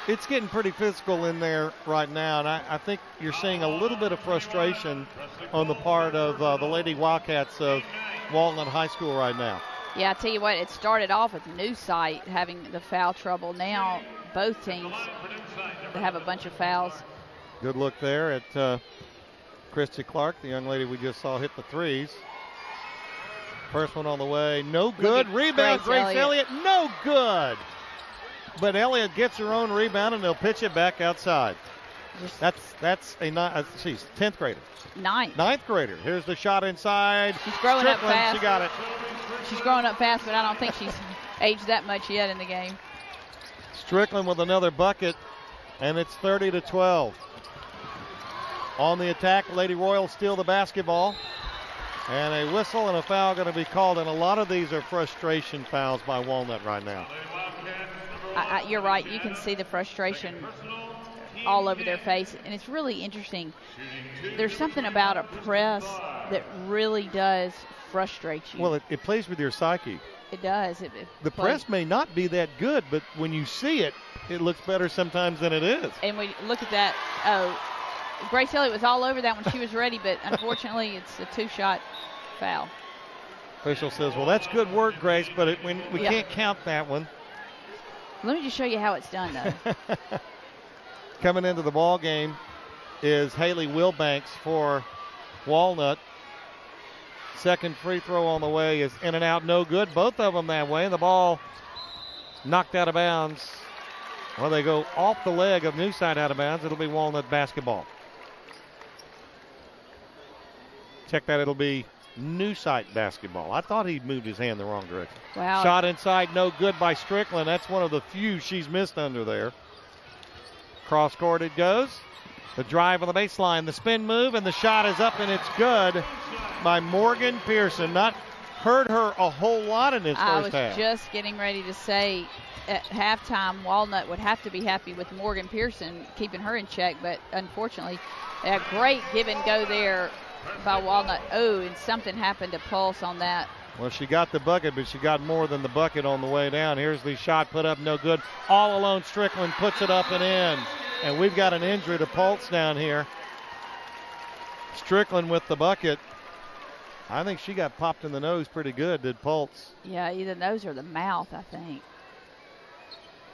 It's getting pretty physical in there right now, and I think you're seeing a little bit of frustration on the part of the Lady Wildcats of Walnut High School right now. Yeah, I tell you what, it started off with New Sight having the foul trouble. Now both teams have a bunch of fouls. Good look there at Christy Clark, the young lady we just saw hit the threes. First one on the way, no good. Rebound, Grace Elliott, no good. But Elliott gets her own rebound, and they'll pitch it back outside. That's a she's 10th grader. Ninth grader. Here's the shot inside. She's growing up fast. She got it. She's growing up fast, but I don't think she's aged that much yet in the game. Strickland with another bucket, and it's 30-12. On the attack, Lady Royals steal the basketball. And a whistle and a foul going to be called, and a lot of these are frustration fouls by Walnut right now. You're right. You can see the frustration all over their face, and it's really interesting. There's something about a press that really does frustrate you. Well, it plays with your psyche. It does. The press may not be that good, but when you see it, it looks better sometimes than it is. And we look at that. Oh, Grace Elliott was all over that when she was ready, but unfortunately it's a 2-shot foul. Official says, well, that's good work, Grace, but we can't count that one. Let me just show you how it's done, though. Coming into the ball game is Haley Wilbanks for Walnut. Second free throw on the way is in and out, no good. Both of them that way, and the ball knocked out of bounds. Well, they go off the leg of New Sight out of bounds. It'll be Walnut basketball. Check that, it'll be New Sight basketball. I thought he'd moved his hand the wrong direction. Wow. Shot inside, no good by Strickland. That's one of the few she's missed under there. Cross court it goes. The drive on the baseline, the spin move, and the shot is up, and it's good by Morgan Pearson. Not hurt her a whole lot in this first half. I was just getting ready to say at halftime, Walnut would have to be happy with Morgan Pearson keeping her in check, but unfortunately, a great give and go there by Walnut. Oh, and something happened to Pulse on that. Well, she got the bucket, but she got more than the bucket on the way down. Here's the shot put up, no good. All alone, Strickland puts it up and in. And we've got an injury to Pulse down here. Strickland with the bucket. I think she got popped in the nose pretty good, did Pulse. Yeah, either nose or the mouth, I think.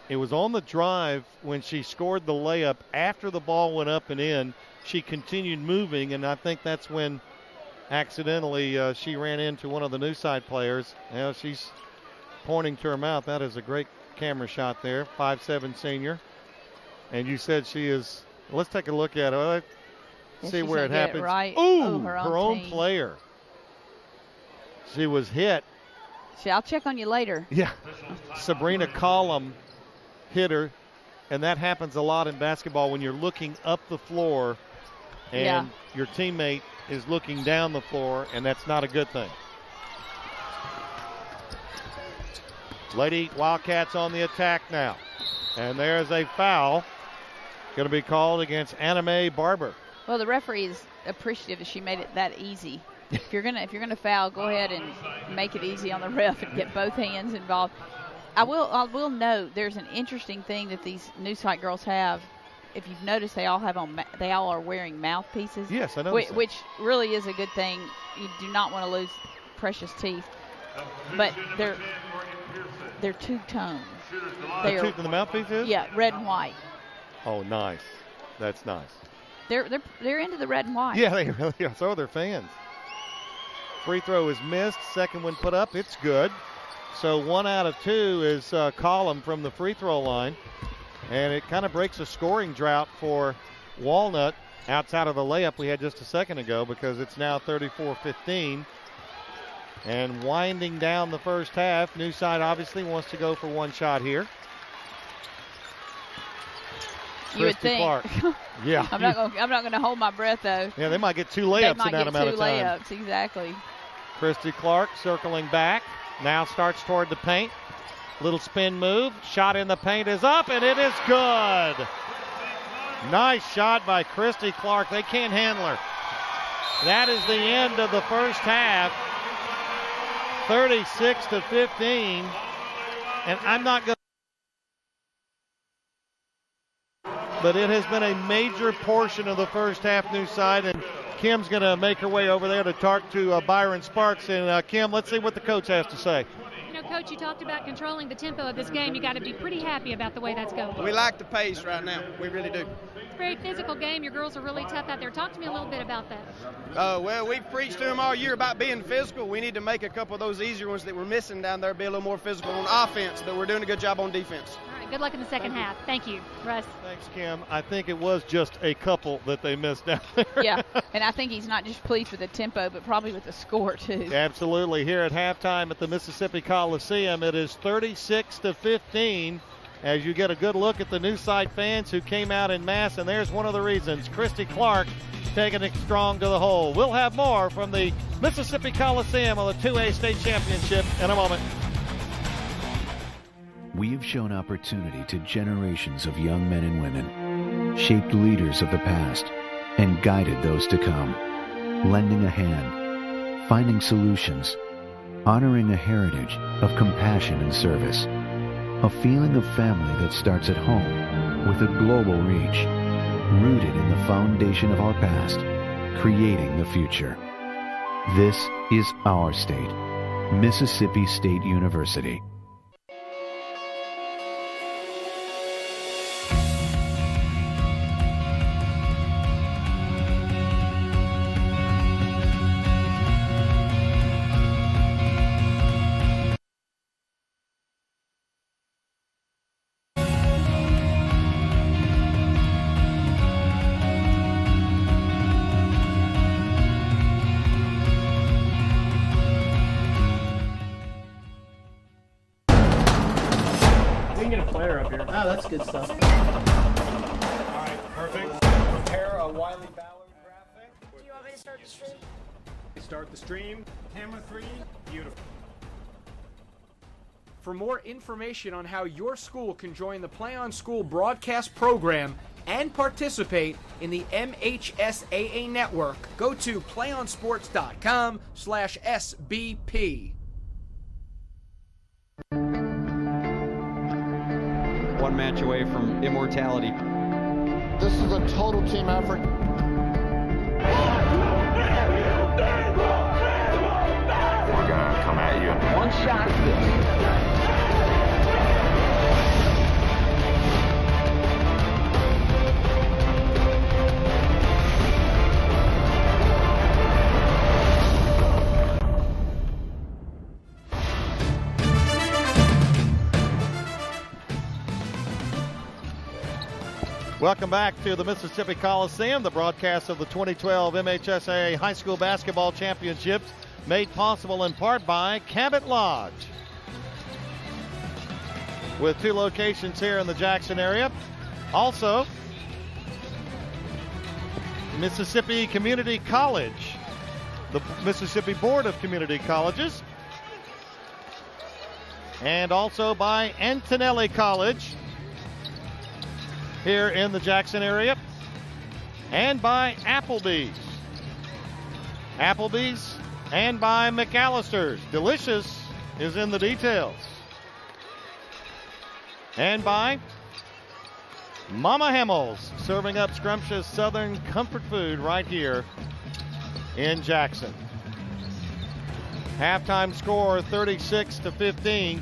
It was on the drive when she scored the layup. After the ball went up and in, she continued moving, and I think that's when accidentally she ran into one of the New Side players. Now she's pointing to her mouth. That is a great camera shot there. 5'7" senior. And you said she is. Let's take a look at her. Yeah, See where it happens. Right. Ooh, her own player. She was hit. I'll check on you later. Yeah. Sabrina Collum hit her, and that happens a lot in basketball when you're looking up the floor and your teammate is looking down the floor, and that's not a good thing. Lady Wildcats on the attack now. And there's a foul going to be called against Anime Barber. Well, the referee is appreciative that she made it that easy. If you're gonna foul, go ahead and make it easy on the ref and get both hands involved. I will note there's an interesting thing that these new site girls have. If you've noticed, they all are wearing mouthpieces. Yes, I know. Which really is a good thing. You do not want to lose precious teeth. But they're two-tone. The tooth in the mouthpiece is? Yeah, red and white. Oh, nice. That's nice. They're into the red and white. Yeah, they really are. So are their fans. Free throw is missed. Second one put up. It's good. So 1 out of 2 is Collum from the free throw line. And it kind of breaks a scoring drought for Walnut outside of the layup we had just a second ago, because it's now 34-15. And winding down the first half, New Side obviously wants to go for one shot here. You would think. Clark. Yeah. I'm not going to hold my breath, though. Yeah, they might get 2 layups in that amount of time. They might get 2 layups, exactly. Christy Clark circling back. Now starts toward the paint. Little spin move. Shot in the paint is up, and it is good. Nice shot by Christy Clark. They can't handle her. That is the end of the first half. 36-15. And I'm not going to. But it has been a major portion of the first half, New Side, and Kim's going to make her way over there to talk to Byron Sparks. And Kim, let's see what the coach has to say. You know, Coach, you talked about controlling the tempo of this game. You got to be pretty happy about the way that's going. We like the pace right now. We really do. It's a very physical game. Your girls are really tough out there. Talk to me a little bit about that. Well, we've preached to them all year about being physical. We need to make a couple of those easier ones that we're missing down there be a little more physical on offense, but we're doing a good job on defense. All right, good luck in the second half. Thank you, Russ. Thanks, Kim. I think it was just a couple that they missed down there. Yeah, and I think he's not just pleased with the tempo, but probably with the score, too. Absolutely. Here at halftime at the Mississippi Coliseum, it is 36-15. As you get a good look at the New Side fans who came out en masse, and there's one of the reasons. Christy Clark taking it strong to the hole. We'll have more from the Mississippi Coliseum on the 2A state championship in a moment. We have shown opportunity to generations of young men and women, shaped leaders of the past, and guided those to come, lending a hand, finding solutions, honoring a heritage of compassion and service, a feeling of family that starts at home with a global reach, rooted in the foundation of our past, creating the future. This is our state, Mississippi State University. Good stuff. All right, perfect. Prepare a Wiley Ballard graphic. Do you want me to start the stream? Start the stream. Camera 3. Beautiful. For more information on how your school can join the Play on School broadcast program and participate in the MHSAA network, go to playonsports.com/SBP. One match away from immortality. This is a total team effort. We're gonna come at you. One shot. Welcome back to the Mississippi Coliseum, the broadcast of the 2012 MHSAA High School Basketball Championships, made possible in part by Cabot Lodge. With 2 locations here in the Jackson area. Also, Mississippi Community College, the Mississippi Board of Community Colleges. And also by Antonelli College here in the Jackson area, and by Applebee's and by McAllister's. Delicious is in the details. And by Mama Hamels, serving up scrumptious Southern comfort food right here in Jackson. Halftime score 36-15,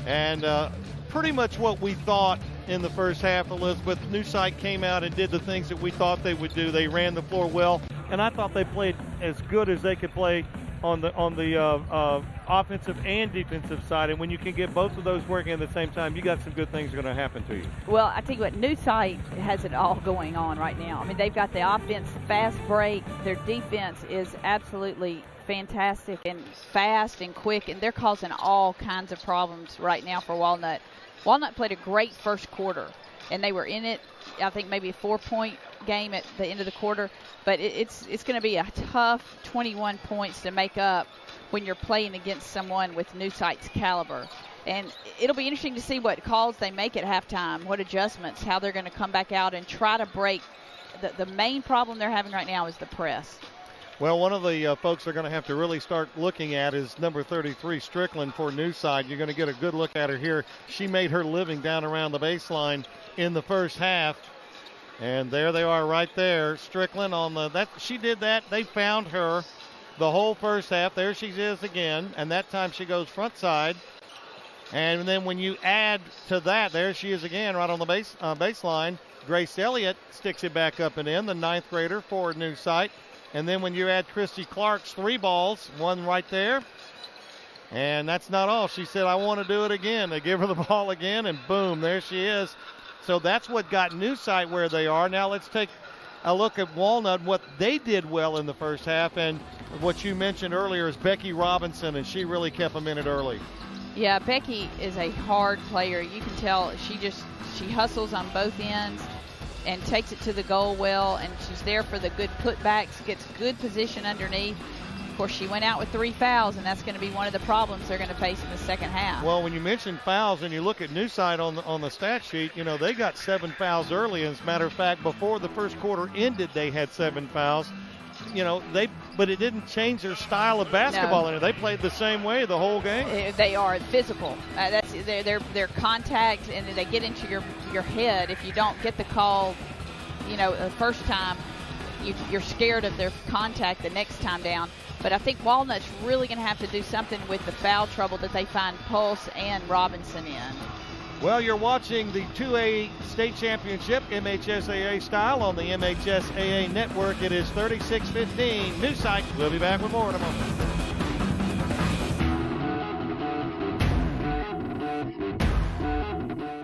and pretty much what we thought in the first half. Elizabeth, New Site came out and did the things that we thought they would do. They ran the floor well, and I thought they played as good as they could play on the offensive and defensive side. And when you can get both of those working at the same time, you got some good things going to happen to you. Well, I tell you what, New Site has it all going on right now. I mean, they've got the offense, fast break. Their defense is absolutely fantastic and fast and quick, and they're causing all kinds of problems right now for Walnut. Walnut played a great first quarter, and they were in it, I think maybe a 4-point game at the end of the quarter, but it's going to be a tough 21 points to make up when you're playing against someone with New Site's caliber. And it'll be interesting to see what calls they make at halftime, what adjustments, how they're going to come back out and try to break. The main problem they're having right now is the press. Well, one of the folks they're going to have to really start looking at is number 33, Strickland, for New Site. You're going to get a good look at her here. She made her living down around the baseline in the first half. And there they are right there. Strickland on she did that. They found her the whole first half. There she is again. And that time she goes front side. And then when you add to that, there she is again right on the baseline. Grace Elliott sticks it back up and in, the 9th grader for New Site. And then when you add Christy Clark's 3 balls, one right there. And that's not all. She said, I want to do it again. They give her the ball again, and boom, there she is. So that's what got New Site where they are. Now let's take a look at Walnut, what they did well in the first half. And what you mentioned earlier is Becky Robinson, and she really kept them in it early. Yeah, Becky is a hard player. You can tell she hustles on both ends and takes it to the goal well, and she's there for the good putbacks, gets good position underneath. Of course, she went out with 3 fouls, and that's going to be one of the problems they're going to face in the second half. Well, when you mention fouls and you look at New Site on the stat sheet, you know, they got 7 fouls early. As a matter of fact, before the first quarter ended, they had 7 fouls. You know, but it didn't change their style of basketball. No. They played the same way the whole game. They are physical. That's their contact, and they get into your head. If you don't get the call, you know, the first time, you're scared of their contact the next time down. But I think Walnut's really going to have to do something with the foul trouble that they find Pulse and Robinson in. Well, you're watching the 2A state championship, MHSAA style, on the MHSAA network. It is 36-15. New Site. We'll be back with more in a moment.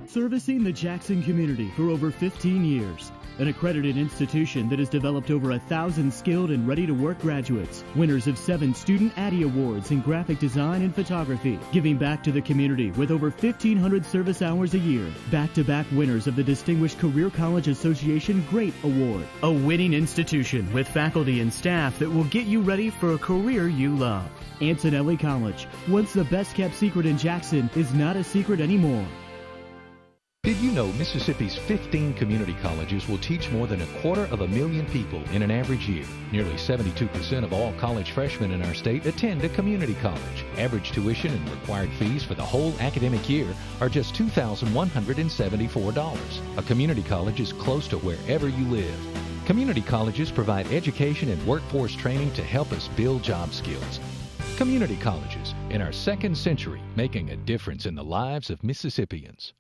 Servicing the Jackson community for over 15 years. An accredited institution that has developed over 1,000 skilled and ready-to-work graduates, winners of 7 Student Addy Awards in graphic design and photography, giving back to the community with over 1,500 service hours a year, back-to-back winners of the Distinguished Career College Association Great Award. A winning institution with faculty and staff that will get you ready for a career you love. Antonelli College, once the best-kept secret in Jackson, is not a secret anymore. Did you know Mississippi's 15 community colleges will teach more than 250,000 people in an average year? Nearly 72% of all college freshmen in our state attend a community college. Average tuition and required fees for the whole academic year are just $2,174. A community college is close to wherever you live. Community colleges provide education and workforce training to help us build job skills. Community colleges, in our second century, making a difference in the lives of Mississippians.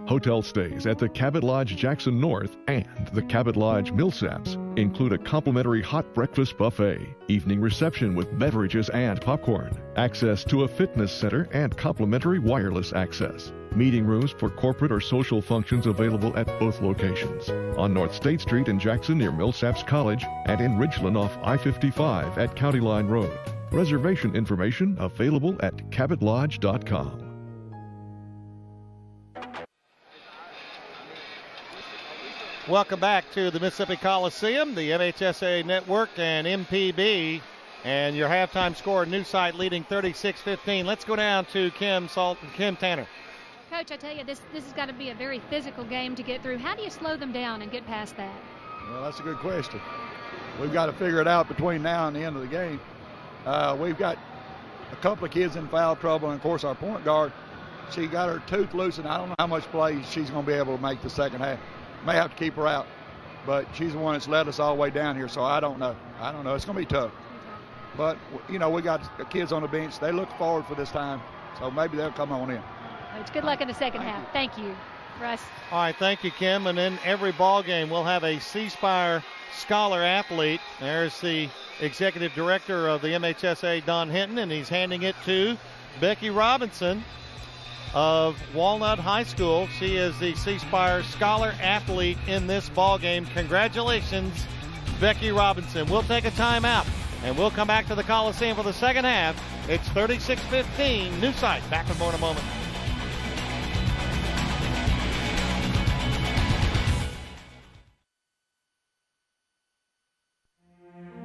Hotel stays at the Cabot Lodge Jackson North and the Cabot Lodge Millsaps include a complimentary hot breakfast buffet, evening reception with beverages and popcorn, access to a fitness center, and complimentary wireless access. Meeting rooms for corporate or social functions available at both locations. On North State Street in Jackson near Millsaps College and in Ridgeland off I-55 at County Line Road. Reservation information available at cabotlodge.com. Welcome back to the Mississippi Coliseum, the MHSAA Network and MPB. And your halftime score, New Site leading 36-15. Let's go down to Kim Tanner. Coach, I tell you, this has got to be a very physical game to get through. How do you slow them down and get past that? Well, that's a good question. We've got to figure it out between now and the end of the game. We've got a couple of kids in foul trouble, and, of course, our point guard, she got her tooth loose, and I don't know how much play she's going to be able to make the second half. May have to keep her out, but she's the one that's led us all the way down here, so I don't know. It's going to be tough. But, we got kids on the bench. They look forward for this time, so maybe they'll come on in. Coach, good luck in the second half. Thank you, Russ. All right, thank you, Kim. And in every ball game, we'll have a C-Spire Scholar athlete. There's the executive director of the MHSAA, Don Hinton, and he's handing it to Becky Robinson of Walnut High School. She is the C-Spire Scholar athlete in this ball game. Congratulations, Becky Robinson. We'll take a timeout, and we'll come back to the Coliseum for the second half. It's 36-15. New Site. Back with more in a moment.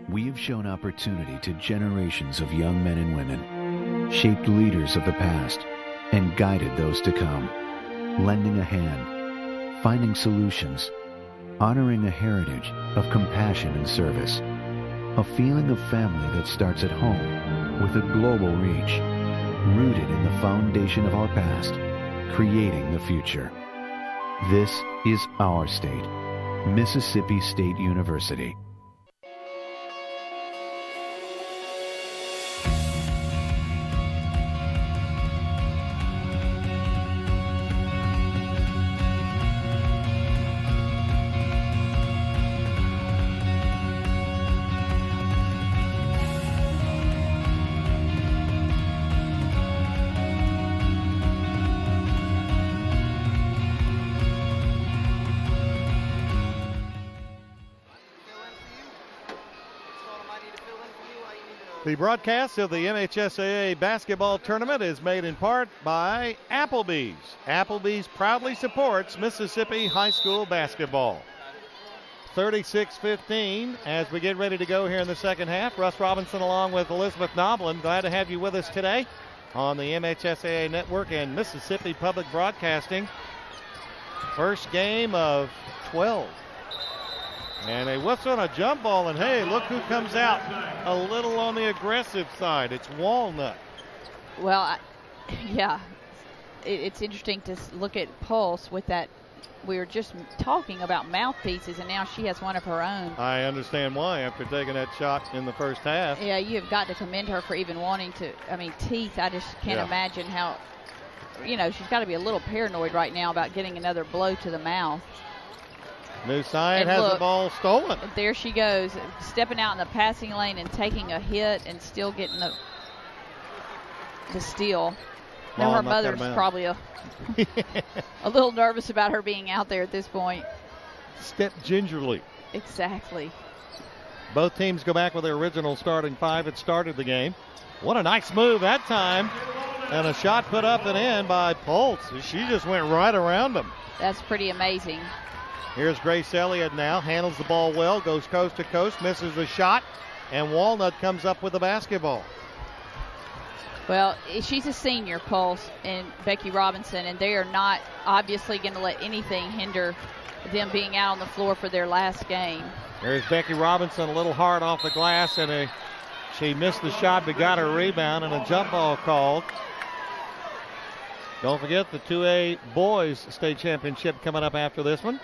We have shown opportunity to generations of young men and women, shaped leaders of the past, and guided those to come, lending a hand, finding solutions, honoring a heritage of compassion and service, a feeling of family that starts at home with a global reach, rooted in the foundation of our past, creating the future. This is our state, Mississippi State University. The broadcast of the MHSAA basketball tournament is made in part by Applebee's. Applebee's proudly supports Mississippi high school basketball. 36-15 as we get ready to go here in the second half. Russ Robinson along with Elizabeth Noblin. Glad to have you with us today on the MHSAA Network and Mississippi Public Broadcasting. First game of 12. And a whistle on a jump ball, and hey, look who comes out a little on the aggressive side. It's Walnut. Well, it's interesting to look at Pulse with that. We were just talking about mouthpieces, and now she has one of her own. I understand why after taking that shot in the first half. Yeah, you have got to commend her for even wanting to. I mean, teeth, I just can't imagine how, she's got to be a little paranoid right now about getting another blow to the mouth. New Side has the ball stolen. There she goes, stepping out in the passing lane and taking a hit and still getting the steal. Now her mother's probably a little nervous about her being out there at this point. Step gingerly. Exactly. Both teams go back with their original starting five that started the game. What a nice move that time. And a shot put up and in by Pulse. She just went right around him. That's pretty amazing. Here's Grace Elliott now, handles the ball well, goes coast to coast, misses the shot, and Walnut comes up with the basketball. Well, she's a senior, Pulse, and Becky Robinson, and they are not obviously going to let anything hinder them being out on the floor for their last game. There's Becky Robinson, a little hard off the glass, and she missed the shot but got her rebound, and a jump ball called. Don't forget the 2A boys state championship coming up after this one,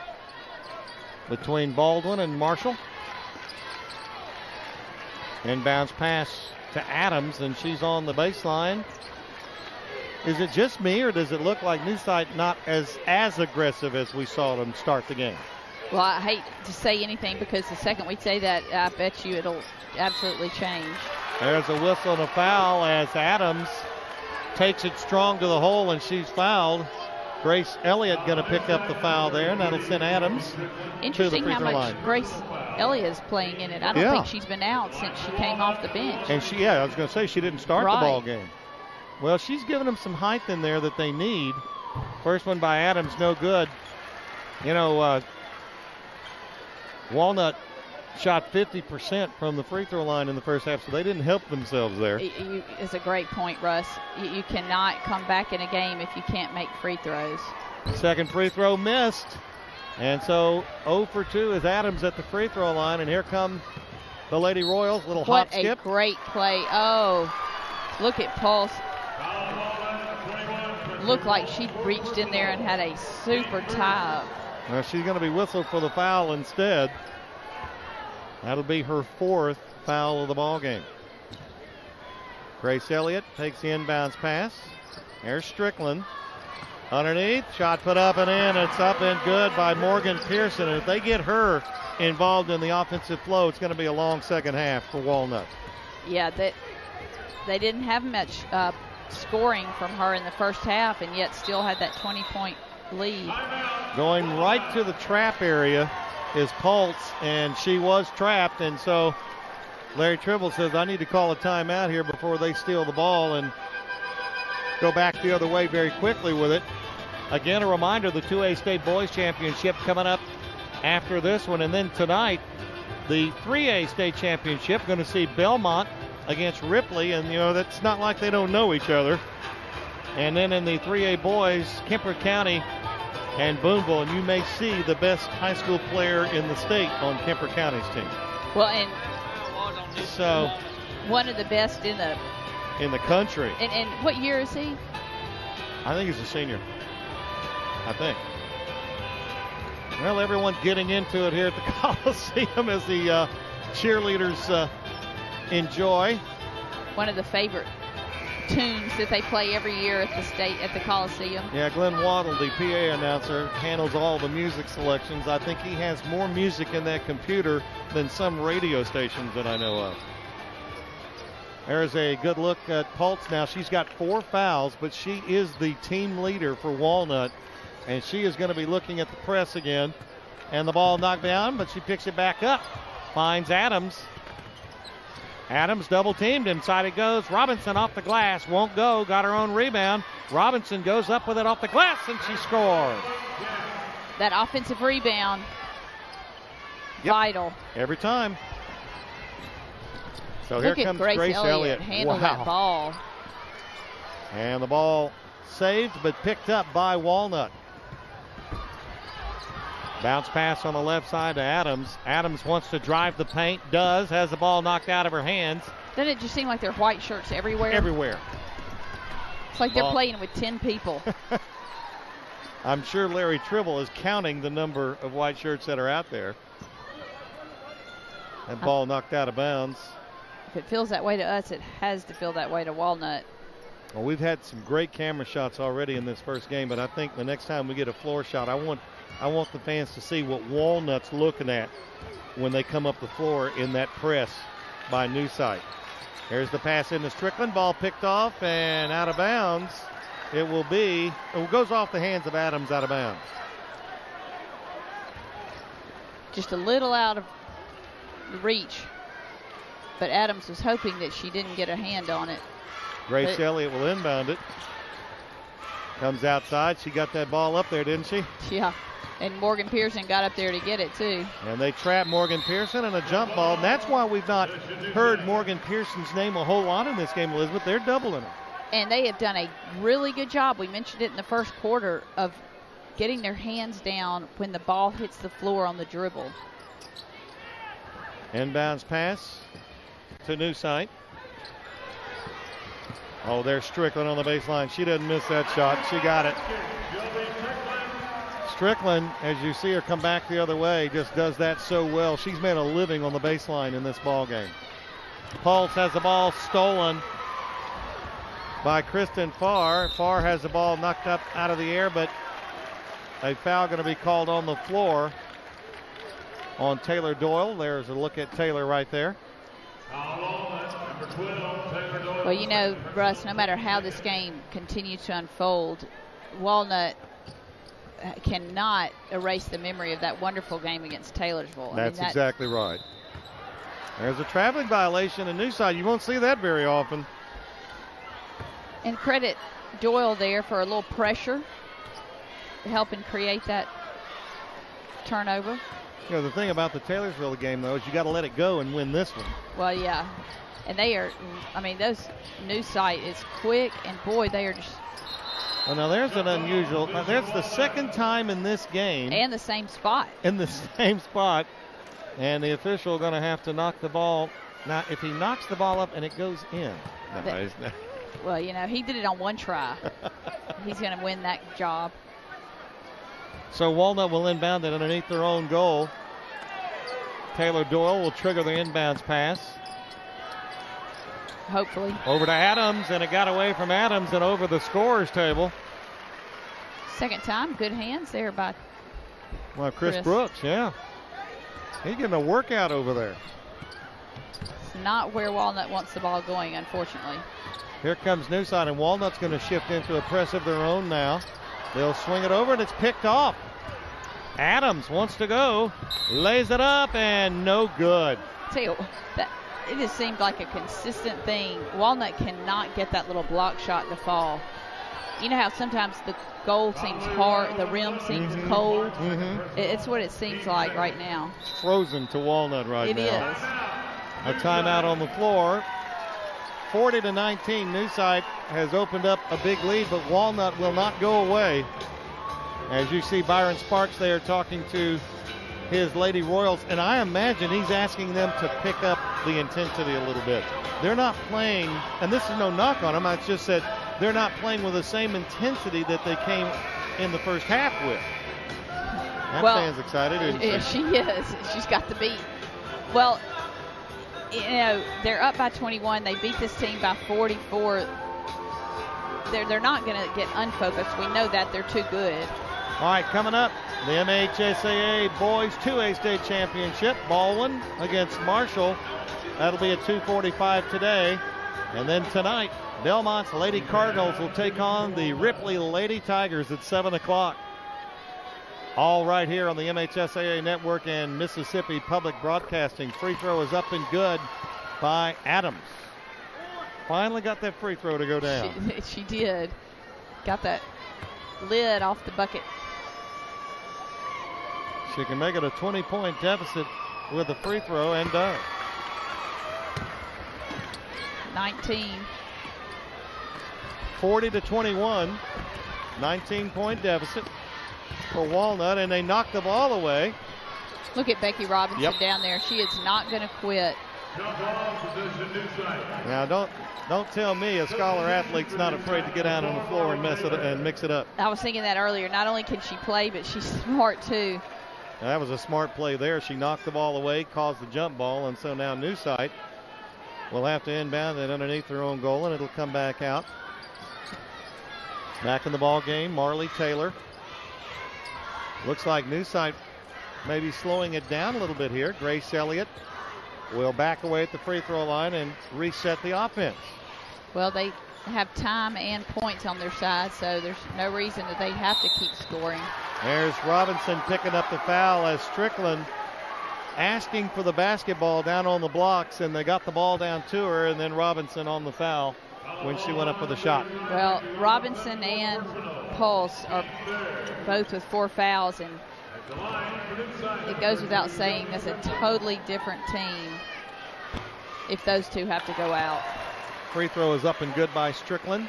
between Baldwin and Marshall. Inbounds pass to Adams, and she's on the baseline. Is it just me, or does it look like New Sight not as aggressive as we saw them start the game? Well, I hate to say anything because the second we say that, I bet you it'll absolutely change. There's a whistle and a foul as Adams takes it strong to the hole, and she's fouled. Grace Elliott going to pick up the foul there, and that'll send Adams to the Interesting free how throw much line. Grace Elliott is playing in it. I don't think she's been out since she came off the bench. And I was going to say she didn't start the ball game. Well, she's giving them some height in there that they need. First one by Adams, no good. You know, Walnut shot 50% from the free throw line in the first half, so they didn't help themselves there. It's a great point, Russ. You cannot come back in a game if you can't make free throws. Second free throw missed. And so 0 for 2 is Adams at the free throw line, and here come the Lady Royals. Little hop skip. What a great play. Oh, look at Pulse. Looked like she reached in there and had a super tie up. Now she's going to be whistled for the foul instead. That'll be her 4th foul of the ball game. Grace Elliott takes the inbounds pass. There's Strickland. Underneath, shot put up and in. It's up and good by Morgan Pearson. And if they get her involved in the offensive flow, it's going to be a long second half for Walnut. Yeah, they didn't have much scoring from her in the first half, and yet still had that 20-point lead. Going right to the trap area is Pulse, and she was trapped, and so Larry Tribble says, I need to call a timeout here before they steal the ball and go back the other way very quickly with it. Again, a reminder, the 2A State Boys Championship coming up after this one, and then tonight, the 3A State Championship, going to see Belmont against Ripley, and you know, that's not like they don't know each other. And then in the 3A Boys, Kemper County and Boonville, and you may see the best high school player in the state on Kemper County's team. Well, and so one of the best in the country. And what year is he? I think he's a senior. I think. Well, everyone's getting into it here at the Coliseum as the cheerleaders enjoy. One of the favorite tunes that they play every year at the Coliseum. Yeah, Glenn Waddle, the PA announcer, handles all the music selections. I think he has more music in that computer than some radio stations that I know of. There's a good look at Pulse now. She's got 4 fouls, but she is the team leader for Walnut, and she is going to be looking at the press again. And the ball knocked down, but she picks it back up. Finds Adams. Adams double teamed. Inside it goes. Robinson off the glass. Won't go. Got her own rebound. Robinson goes up with it off the glass, and she scores. That offensive rebound. Yep. Vital. Every time. So Look here comes at Grace Elliott. Handle that ball. And the ball saved but picked up by Walnut. Bounce pass on the left side to Adams. Adams wants to drive the paint. Does. Has the ball knocked out of her hands. Doesn't it just seem like there are white shirts everywhere? Everywhere. It's like they're playing with 10 people. I'm sure Larry Tribble is counting the number of white shirts that are out there. That ball knocked out of bounds. If it feels that way to us, it has to feel that way to Walnut. Well, we've had some great camera shots already in this first game, but I think the next time we get a floor shot, I want the fans to see what Walnut's looking at when they come up the floor in that press by New Sight. There's the pass into Strickland. Ball picked off and out of bounds. It goes off the hands of Adams, out of bounds. Just a little out of the reach. But Adams was hoping that she didn't get a hand on it. Grace Elliott will inbound it. Comes outside. She got that ball up there, didn't she? Yeah. And Morgan Pearson got up there to get it, too. And they trap Morgan Pearson in a jump ball. And that's why we've not heard Morgan Pearson's name a whole lot in this game, Elizabeth. They're doubling her. And they have done a really good job. We mentioned it in the first quarter of getting their hands down when the ball hits the floor on the dribble. Inbounds pass to New Sight. Oh, there's Strickland on the baseline. She doesn't miss that shot. She got it. Strickland, as you see her come back the other way, just does that so well. She's made a living on the baseline in this ball game. Pulse has the ball stolen. by CRISTIN PHARR. PHARR has the ball knocked up out of the air, but a foul going to be called on the floor on Taylor Doyle. There's a look at Taylor right there. Well, you know, Russ, no matter how this game continues to unfold, Walnut cannot erase the memory of that wonderful game against Taylorsville. That's exactly right. There's a traveling violation in Newside. You won't see that very often. And credit Doyle there for a little pressure, helping create that turnover. You know, the thing about the Taylorsville game, though, is you got to let it go and win this one. Well, yeah. And they are, I mean, those new site is quick, and boy, they are just. Well, now there's an unusual, there's the second time in this game. And the same spot. In the same spot. And the official going to have to knock the ball. Now, if he knocks the ball up and it goes in. No, well, you know, he did it on one try. He's going to win that job. So Walnut will inbound it underneath their own goal. Taylor Doyle will trigger the inbounds pass. Hopefully. Over to Adams, and it got away from Adams and over the scorer's table. Second time, good hands there by Chris Brooks, yeah. He's getting a workout over there. It's not where Walnut wants the ball going, unfortunately. Here comes Newside, and Walnut's going to shift into a press of their own now. They'll swing it over, and it's picked off. Adams wants to go, lays it up, and no good. Tell you, it just seemed like a consistent thing. Walnut cannot get that little block shot to fall. You know how sometimes the goal seems hard, the rim seems cold? It's what it seems like right now. It's frozen to Walnut right now. It is. A timeout on the floor. 40-19, Newside has opened up a big lead, but Walnut will not go away. As you see Byron Sparks there talking to his Lady Royals, and I imagine he's asking them to pick up the intensity a little bit. They're not playing, and this is no knock on them, it's just that they're not playing with the same intensity that they came in the first half with. That fan's excited, isn't she? Yeah, she is. She's got the beat. Well, you know, they're up by 21. They beat this team by 44. They're not going to get unfocused. We know that. They're too good. All right, coming up, the MHSAA Boys 2A State Championship. Baldwin against Marshall. That'll be at 2:45 today. And then tonight, Belmont's Lady Cardinals will take on the Ripley Lady Tigers at 7 o'clock. All right here on the MHSAA Network and Mississippi Public Broadcasting. Free throw is up and good by Adams. Finally got that free throw to go down. She did. Got that lid off the bucket. She can make it a 20-point deficit with a free throw and does. 19. 40-21. 19-point deficit for Walnut, and they knocked the ball away. Look at Becky Robinson down there. She is not going to quit. Now, don't tell me a scholar athlete's not afraid to get out on the floor and mix it up. I was thinking that earlier. Not only can she play, but she's smart too. That was a smart play there. She knocked the ball away, caused the jump ball, and so now Newside will have to inbound it underneath their own goal, and it'll come back out. Back in the ball game, Marley Taylor. Looks like Newside maybe slowing it down a little bit here. Grace Elliott will back away at the free throw line and reset the offense. Well, they have time and points on their side, so there's no reason that they have to keep scoring. There's Robinson picking up the foul as Strickland asking for the basketball down on the blocks, and they got the ball down to her, and then Robinson on the foul when she went up for the shot. Well, Robinson and Pulse are both with 4 fouls, and it goes without saying that's a totally different team if those two have to go out. Free throw is up and good by Strickland.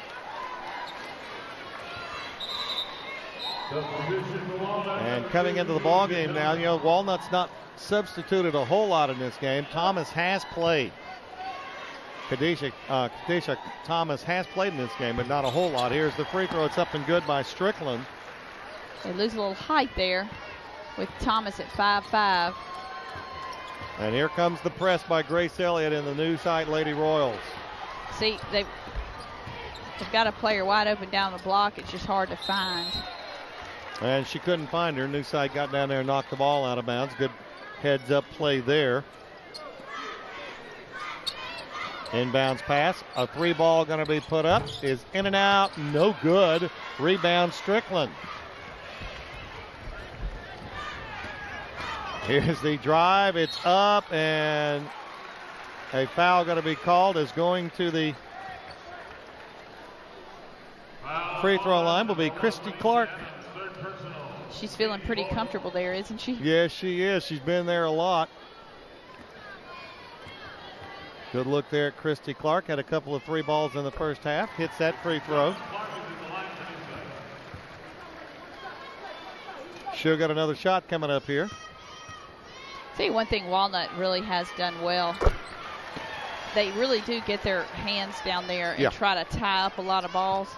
And coming into the ball game now, you know, Walnut's not substituted a whole lot in this game. Thomas has played. Kadisha Thomas has played in this game, but not a whole lot. Here's the free throw. It's up and good by Strickland. They lose a little height there with Thomas at 5'5". And here comes the press by Grace Elliott in the Newside Lady Royals. See, they've got a player wide open down the block. It's just hard to find. And she couldn't find her. New side got down there and knocked the ball out of bounds. Good heads-up play there. Inbounds pass. A 3-ball going to be put up. Is in and out. No good. Rebound Strickland. Here's the drive. It's up, and a foul going to be called. Is going to the free throw line will be Christy Clark. She's feeling pretty comfortable there, isn't she? Yes, she is. She's been there a lot. Good look there at Christy Clark. Had a couple of 3 balls in the first half. Hits that free throw. She'll got another shot coming up here. Tell you one thing Walnut really has done well. They really do get their hands down there and try to tie up a lot of balls.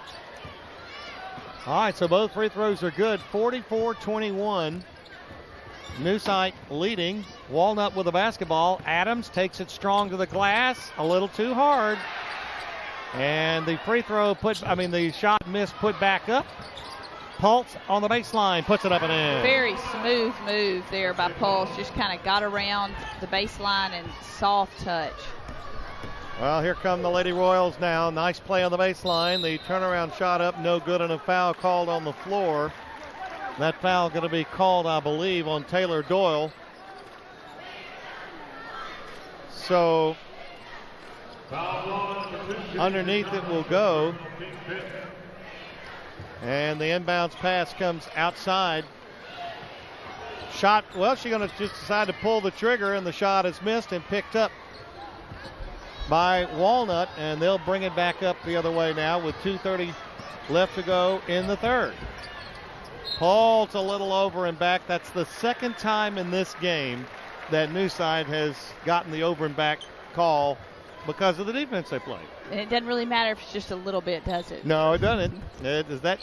All right, so both free throws are good. 44-21. New site leading. Walnut with the basketball. Adams takes it strong to the glass. A little too hard. And the free throw the shot missed, put back up. Pulse on the baseline, puts it up and in. Very smooth move there by Pulse. Just kind of got around the baseline and soft touch. Well, here come the Lady Royals now. Nice play on the baseline. The turnaround shot up, no good, and a foul called on the floor. That foul going to be called, I believe, on Taylor Doyle. So underneath it will go. And the inbounds pass comes outside. Shot, well, she's going to just decide to pull the trigger, and the shot is missed and picked up by Walnut, and they'll bring it back up the other way now with 2:30 left to go in the third. Paul's a little over and back. That's the second time in this game that New Side has gotten the over and back call because of the defense they played. And it doesn't really matter if it's just a little bit, does it? No, it doesn't. Is that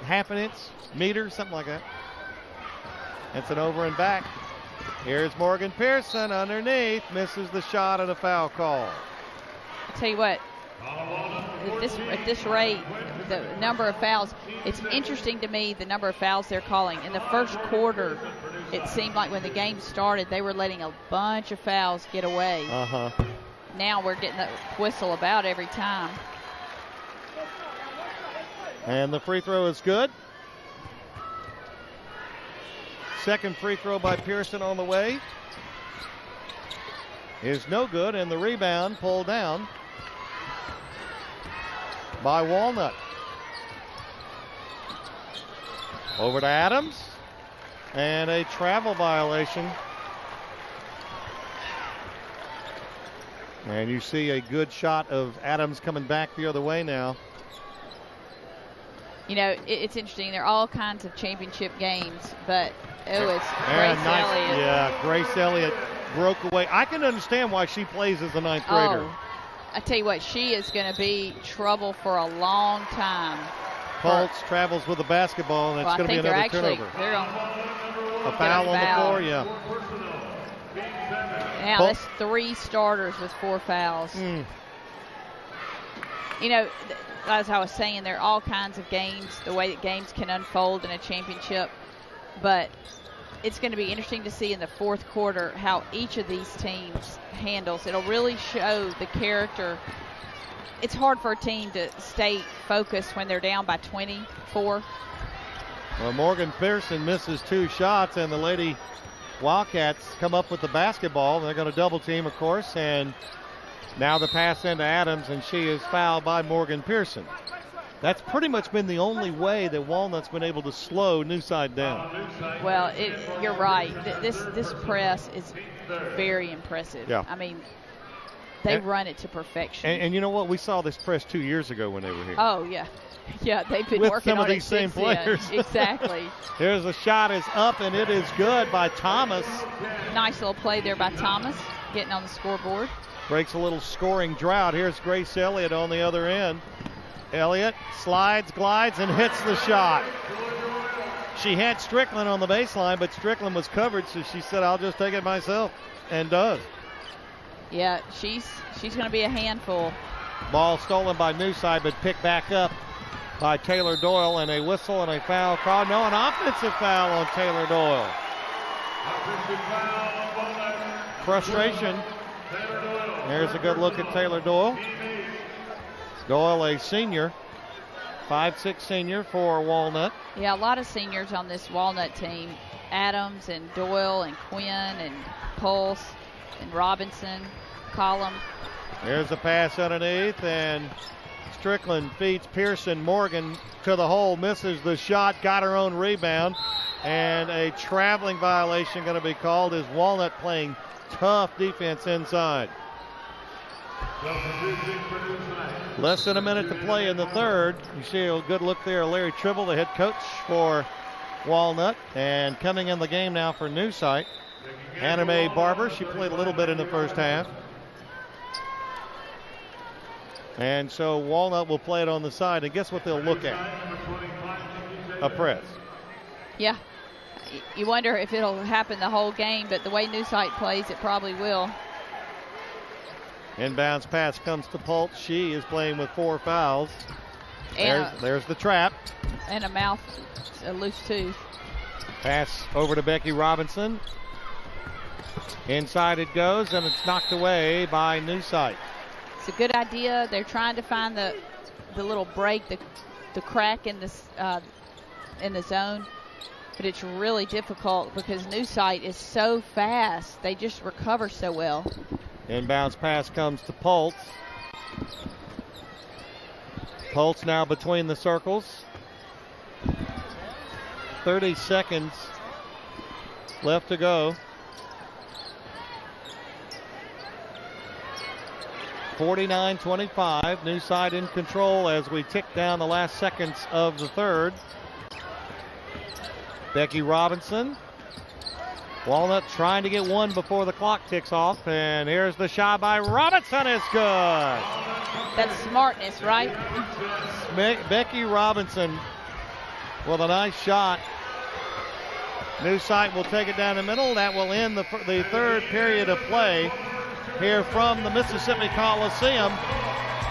half an inch, meter, something like that? It's an over and back. Here's Morgan Pearson underneath, misses the shot and a foul call. I'll tell you what, at this rate, the number of fouls, it's interesting to me the number of fouls they're calling. In the first quarter, it seemed like when the game started, they were letting a bunch of fouls get away. Now we're getting the whistle about every time. And the free throw is good. Second free throw by Pearson on the way is no good, and the rebound pulled down by Walnut. Over to Adams, and a travel violation. And you see a good shot of Adams coming back the other way now. You know, it's interesting. There are all kinds of championship games, but it's Grace Elliott. Yeah, Grace Elliott broke away. I can understand why she plays as a ninth grader. I tell you what, she is going to be trouble for a long time. Colts travels with the basketball, and it's going to be another turnover. They're going a foul on the floor, yeah. Now that's 3 starters with 4 fouls. You know, as I was saying, there are all kinds of games, the way that games can unfold in a championship. But it's going to be interesting to see in the fourth quarter how each of these teams handles. It'll really show the character. It's hard for a team to stay focused when they're down by 24. Well, Morgan Pearson misses 2 shots, and the Lady Wildcats come up with the basketball. They're going to double team, of course, and now the pass into Adams, and she is fouled by Morgan Pearson. That's pretty much been the only way that Walnut's been able to slow New Side down. Well, you're right. This press is very impressive. Yeah. I mean, they run it to perfection. And you know what? We saw this press 2 years ago when they were here. Oh, yeah. Yeah, they've been with working some on of these same players. Exactly. Here's a shot, is up, and it is good by Thomas. Nice little play there by Thomas, getting on the scoreboard. Breaks a little scoring drought. Here's Grace Elliott on the other end. Elliott slides, glides, and hits the shot. She had Strickland on the baseline, but Strickland was covered, so she said, I'll just take it myself, and does. Yeah, she's going to be a handful. Ball stolen by Newside, but picked back up by Taylor Doyle, and a whistle and a foul called. No, an offensive foul on Taylor Doyle. Frustration. There's a good look at Taylor Doyle. Doyle, a senior, 5'6" senior for Walnut. Yeah, a lot of seniors on this Walnut team. Adams and Doyle and Quinn and Pulse and Robinson, Collum. There's a pass underneath, and Strickland feeds Pearson. Morgan to the hole, misses the shot, got her own rebound, and a traveling violation going to be called as Walnut playing tough defense inside. Less than a minute to play in the third. You see a good look there, Larry Tribble, the head coach for Walnut, and coming in the game now for New Site, Anna Mae Barber. She played a little bit in the first half. And so Walnut will play it on the side, and guess what they'll look at? A press. Yeah. You wonder if it'll happen the whole game, but the way New Site plays, it probably will. Inbounds pass comes to Pulse. She is playing with 4 fouls. There's the trap. And a loose tooth. Pass over to Becky Robinson. Inside it goes, and it's knocked away by New Site. It's a good idea. They're trying to find the little break, the crack in the zone. But it's really difficult because New Site is so fast. They just recover so well. Inbounds pass comes to Pulse. Pulse now between the circles. 30 seconds left to go. 49-25. New Site in control as we tick down the last seconds of the third. Becky Robinson. Walnut trying to get one before the clock ticks off, and here's the shot by Robinson. It's good. That's smartness, right? Becky Robinson with a nice shot. New Site will take it down the middle. That will end the third period of play here from the Mississippi Coliseum.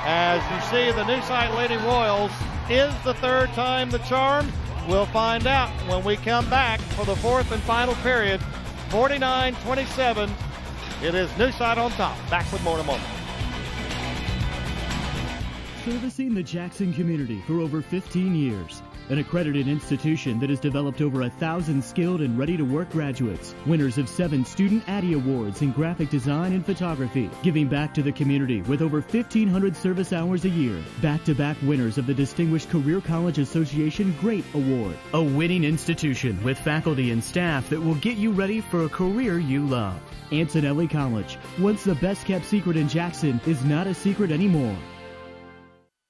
As you see, the New Site Lady Royals is the third time the charm. We'll find out when we come back for the fourth and final period. 49-27. It is New Site on top. Back with more in a moment. Servicing the Jackson community for over 15 years. An accredited institution that has developed over 1,000 skilled and ready-to-work graduates, winners of 7 Student Addy Awards in graphic design and photography, giving back to the community with over 1,500 service hours a year. Back-to-back winners of the Distinguished Career College Association Great Award. A winning institution with faculty and staff that will get you ready for a career you love. Antonelli College, once the best-kept secret in Jackson, is not a secret anymore.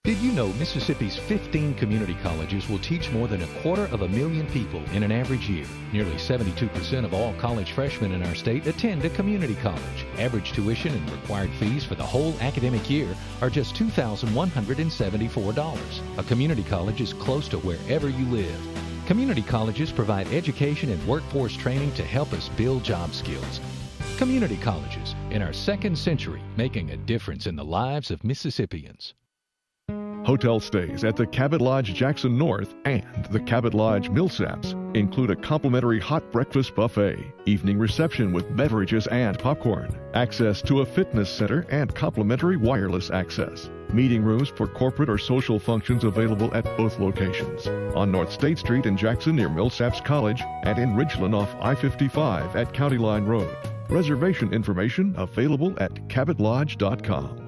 Did you know Mississippi's 15 community colleges will teach more than 250,000 people in an average year? Nearly 72% of all college freshmen in our state attend a community college. Average tuition and required fees for the whole academic year are just $2,174. A community college is close to wherever you live. Community colleges provide education and workforce training to help us build job skills. Community colleges, in our second century, making a difference in the lives of Mississippians. Hotel stays at the Cabot Lodge Jackson North and the Cabot Lodge Millsaps include a complimentary hot breakfast buffet, evening reception with beverages and popcorn, access to a fitness center, and complimentary wireless access. Meeting rooms for corporate or social functions available at both locations. On North State Street in Jackson near Millsaps College and in Ridgeland off I-55 at County Line Road. Reservation information available at cabotlodge.com.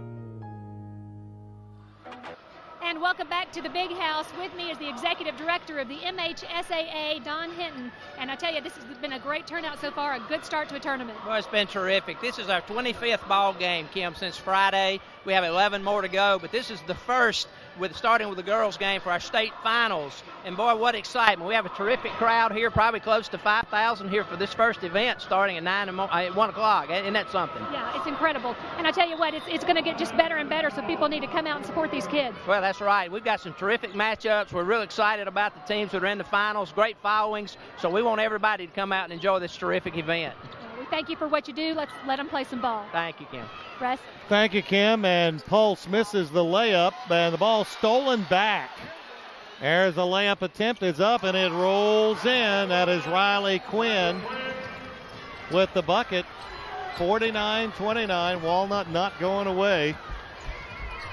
And welcome back to the Big House. With me is the Executive Director of the MHSAA, Don Hinton. And I tell you, this has been a great turnout so far, a good start to a tournament. Well, it's been terrific. This is our 25th ball game, Kim, since Friday. We have 11 more to go, but this is the first, starting with the girls' game for our state finals. And boy, what excitement. We have a terrific crowd here, probably close to 5,000 here for this first event starting at 1 o'clock. Isn't that something? Yeah, it's incredible. And I tell you what, it's going to get just better and better, so people need to come out and support these kids. Well, that's right. We've got some terrific matchups. We're real excited about the teams that are in the finals, great followings. So we want everybody to come out and enjoy this terrific event. We Thank you for what you do. Let's let them play some ball. Thank you, Kim. Russ? Thank you, Kim. And Pulse misses the layup, and the ball stolen back. There's the layup attempt. It's up, and it rolls in. That is Riley Quinn with the bucket. 49-29. Walnut not going away.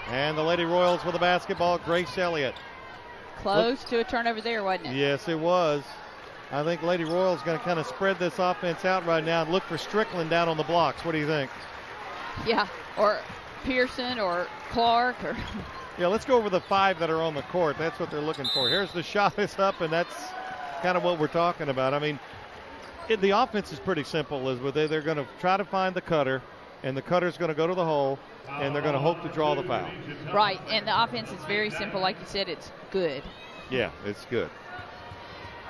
And the Lady Royals with the basketball, Grace Elliott. Close to a turnover there, wasn't it? Yes, it was. I think Lady Royals going to kind of spread this offense out right now and look for Strickland down on the blocks. What do you think? Yeah, or Pearson or Clark. Or Yeah, let's go over the 5 that are on the court. That's what they're looking for. Here's the shot that's up, and that's kind of what we're talking about. I mean, the offense is pretty simple, Elizabeth. They're going to try to find the cutter, and the cutter's going to go to the hole, and they're going to hope to draw the foul. Right, and the offense is very simple. Like you said, it's good. Yeah, it's good.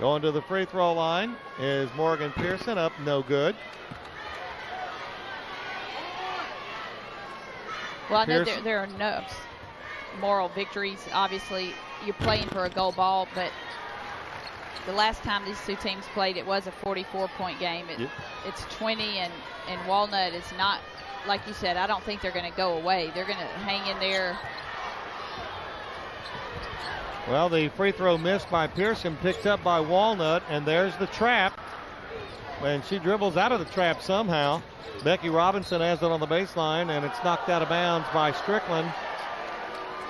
Going to the free throw line is Morgan Pearson, up no good. Well, I know there are no moral victories. Obviously, you're playing for a gold ball, but the last time these two teams played, it was a 44-point game. It's 20, and Walnut is not, like you said, I don't think they're going to go away. They're going to hang in there. Well, the free throw missed by Pearson, picked up by Walnut, and there's the trap. And she dribbles out of the trap somehow. Becky Robinson has it on the baseline, and it's knocked out of bounds by Strickland.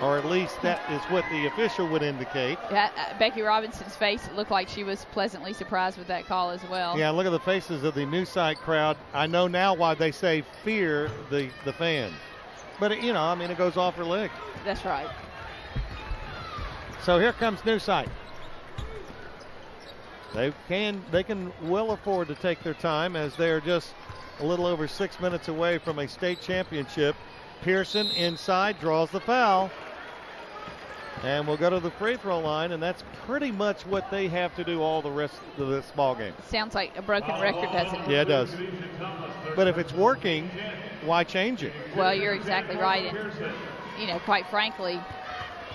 Or at least that is what the official would indicate. Yeah, Becky Robinson's face, it looked like she was pleasantly surprised with that call as well. Yeah, look at the faces of the new site crowd. I know now why they say fear the fans. But, it goes off her leg. That's right. So here comes New Site. They can well afford to take their time as they're just a little over 6 minutes away from a state championship. Pearson inside draws the foul. And we'll go to the free throw line, and that's pretty much what they have to do all the rest of this ball game. Sounds like a broken record, doesn't it? Yeah, it does. But if it's working, why change it? Well, you're exactly right. And, quite frankly,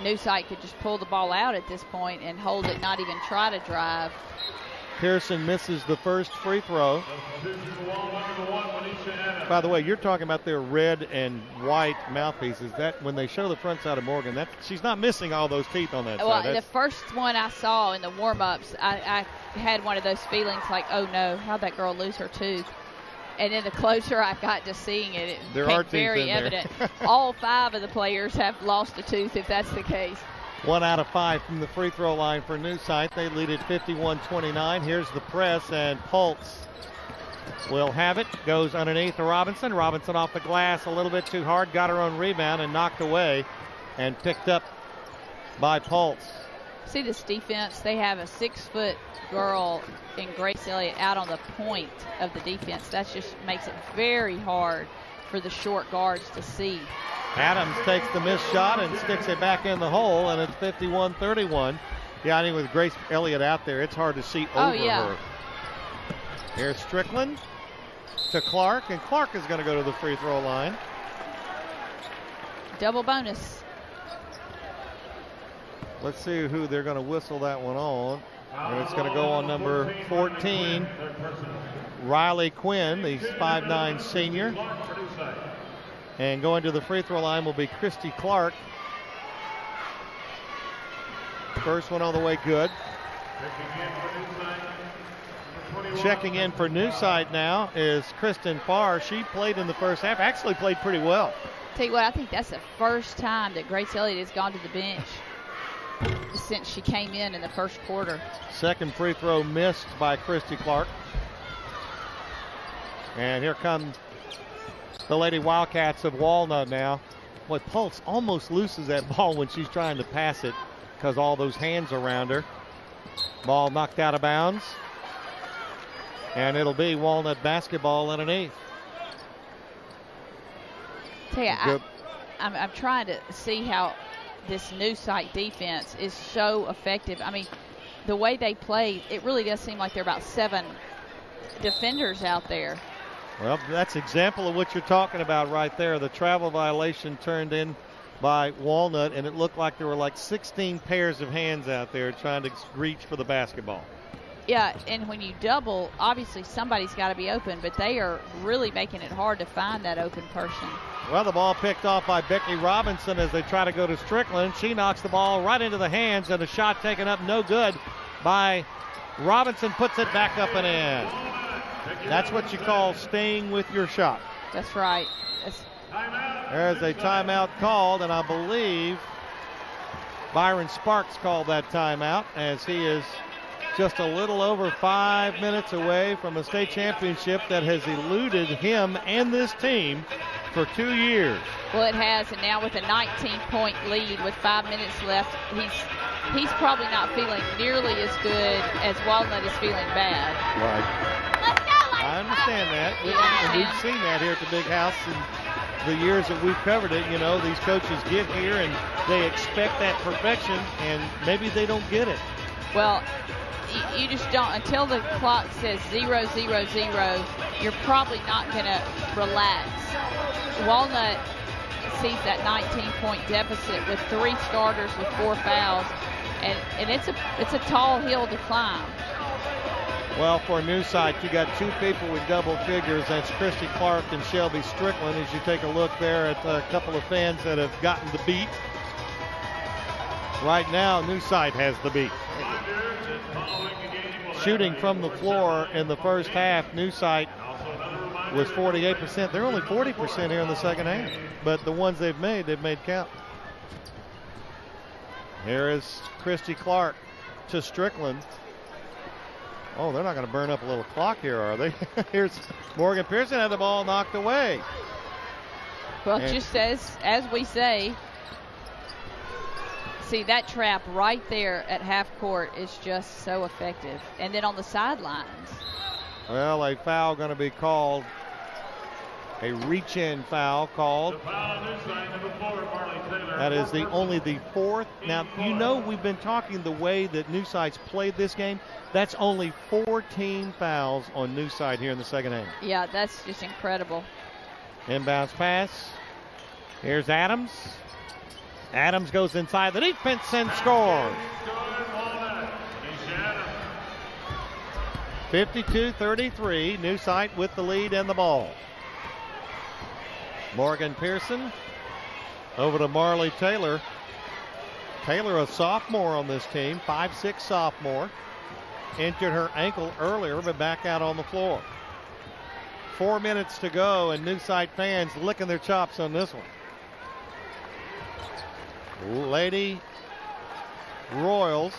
New Site could just pull the ball out at this point and hold it, not even try to drive. Pearson misses the first free throw. By the way, you're talking about their red and white mouthpieces. That when they show the front side of Morgan, she's not missing all those teeth on that side. Well, the first one I saw in the warm-ups, I had one of those feelings like, oh no, how'd that girl lose her tooth? And then the closer I got to seeing it, it became very evident. All 5 of the players have lost a tooth if that's the case. 1 out of 5 from the free throw line for New Site. They lead at 51-29. Here's the press, and Pulse will have it. Goes underneath to Robinson. Robinson off the glass a little bit too hard. Got her own rebound and knocked away and picked up by Pulse. See this defense? They have a 6-foot girl in Grace Elliott out on the point of the defense. That just makes it very hard for the short guards to see. Adams takes the missed shot and sticks it back in the hole, and it's 51-31. Yeah, I think with Grace Elliott out there, it's hard to see over her. Here's Strickland to Clark, and Clark is going to go to the free throw line. Double bonus. Let's see who they're going to whistle that one on. And it's going to go on number 14, Riley Quinn, the 5'9" senior. And going to the free throw line will be Christy Clark. First one all the way good. Checking in for New Site now is Cristin PHARR. She played in the first half, actually played pretty well. Tell you what, I think that's the first time that Grace Elliott has gone to the bench since she came in the first quarter. Second free throw missed by Christy Clark. And here comes the Lady Wildcats of Walnut now. Boy, Pulse almost loses that ball when she's trying to pass it because all those hands around her. Ball knocked out of bounds. And it'll be Walnut basketball underneath. Tell you, I'm trying to see how this New Site defense is so effective. I mean, the way they play, it really does seem like there are about 7 defenders out there. Well, that's an example of what you're talking about right there. The travel violation turned in by Walnut, and it looked like there were like 16 pairs of hands out there trying to reach for the basketball. Yeah, and when you double, obviously somebody's got to be open, but they are really making it hard to find that open person. Well, the ball picked off by Becky Robinson as they try to go to Strickland. She knocks the ball right into the hands, and a shot taken up no good by Robinson, puts it back up and in. That's what you call staying with your shot. That's right. There's a timeout called, and I believe Byron Sparks called that timeout as he is just a little over 5 minutes away from a state championship that has eluded him and this team for 2 years. Well, it has, and now with a 19-point lead with 5 minutes left, he's probably not feeling nearly as good as Walnut is feeling bad. Right. I understand that. And we've seen that here at the Big House in the years that we've covered it. You know, these coaches get here and they expect that perfection, and maybe they don't get it. Well, you just don't, until the clock says 0, 0, 0, you're probably not going to relax. Walnut sees that 19-point deficit with 3 starters with 4 fouls, and it's a tall hill to climb. Well, for New Side, you got 2 people with double figures. That's Christy Clark and Shelby Strickland. As you take a look there at a couple of fans that have gotten the beat. Right now, New Side has the beat. Shooting from the floor in the first half, New Side was 48%. They're only 40% here in the second half. But the ones they've made count. Here is Christy Clark to Strickland. Oh, they're not going to burn up a little clock here, are they? Here's Morgan Pearson had the ball knocked away. Well, just as we say, see that trap right there at half court is just so effective. And then on the sidelines. Well, a foul going to be called. A reach-in foul called. That is only the 4th. Now, you know we've been talking the way that New Side's played this game. That's only 14 fouls on New Side here in the second half. Yeah, that's just incredible. Inbounds pass. Here's Adams. Adams goes inside the defense and scores. 52-33. New Side with the lead and the ball. Morgan Pearson over to Marley Taylor. Taylor, a sophomore on this team, 5'6" sophomore. Injured her ankle earlier, but back out on the floor. 4 minutes to go, and New Side fans licking their chops on this one. Lady Royals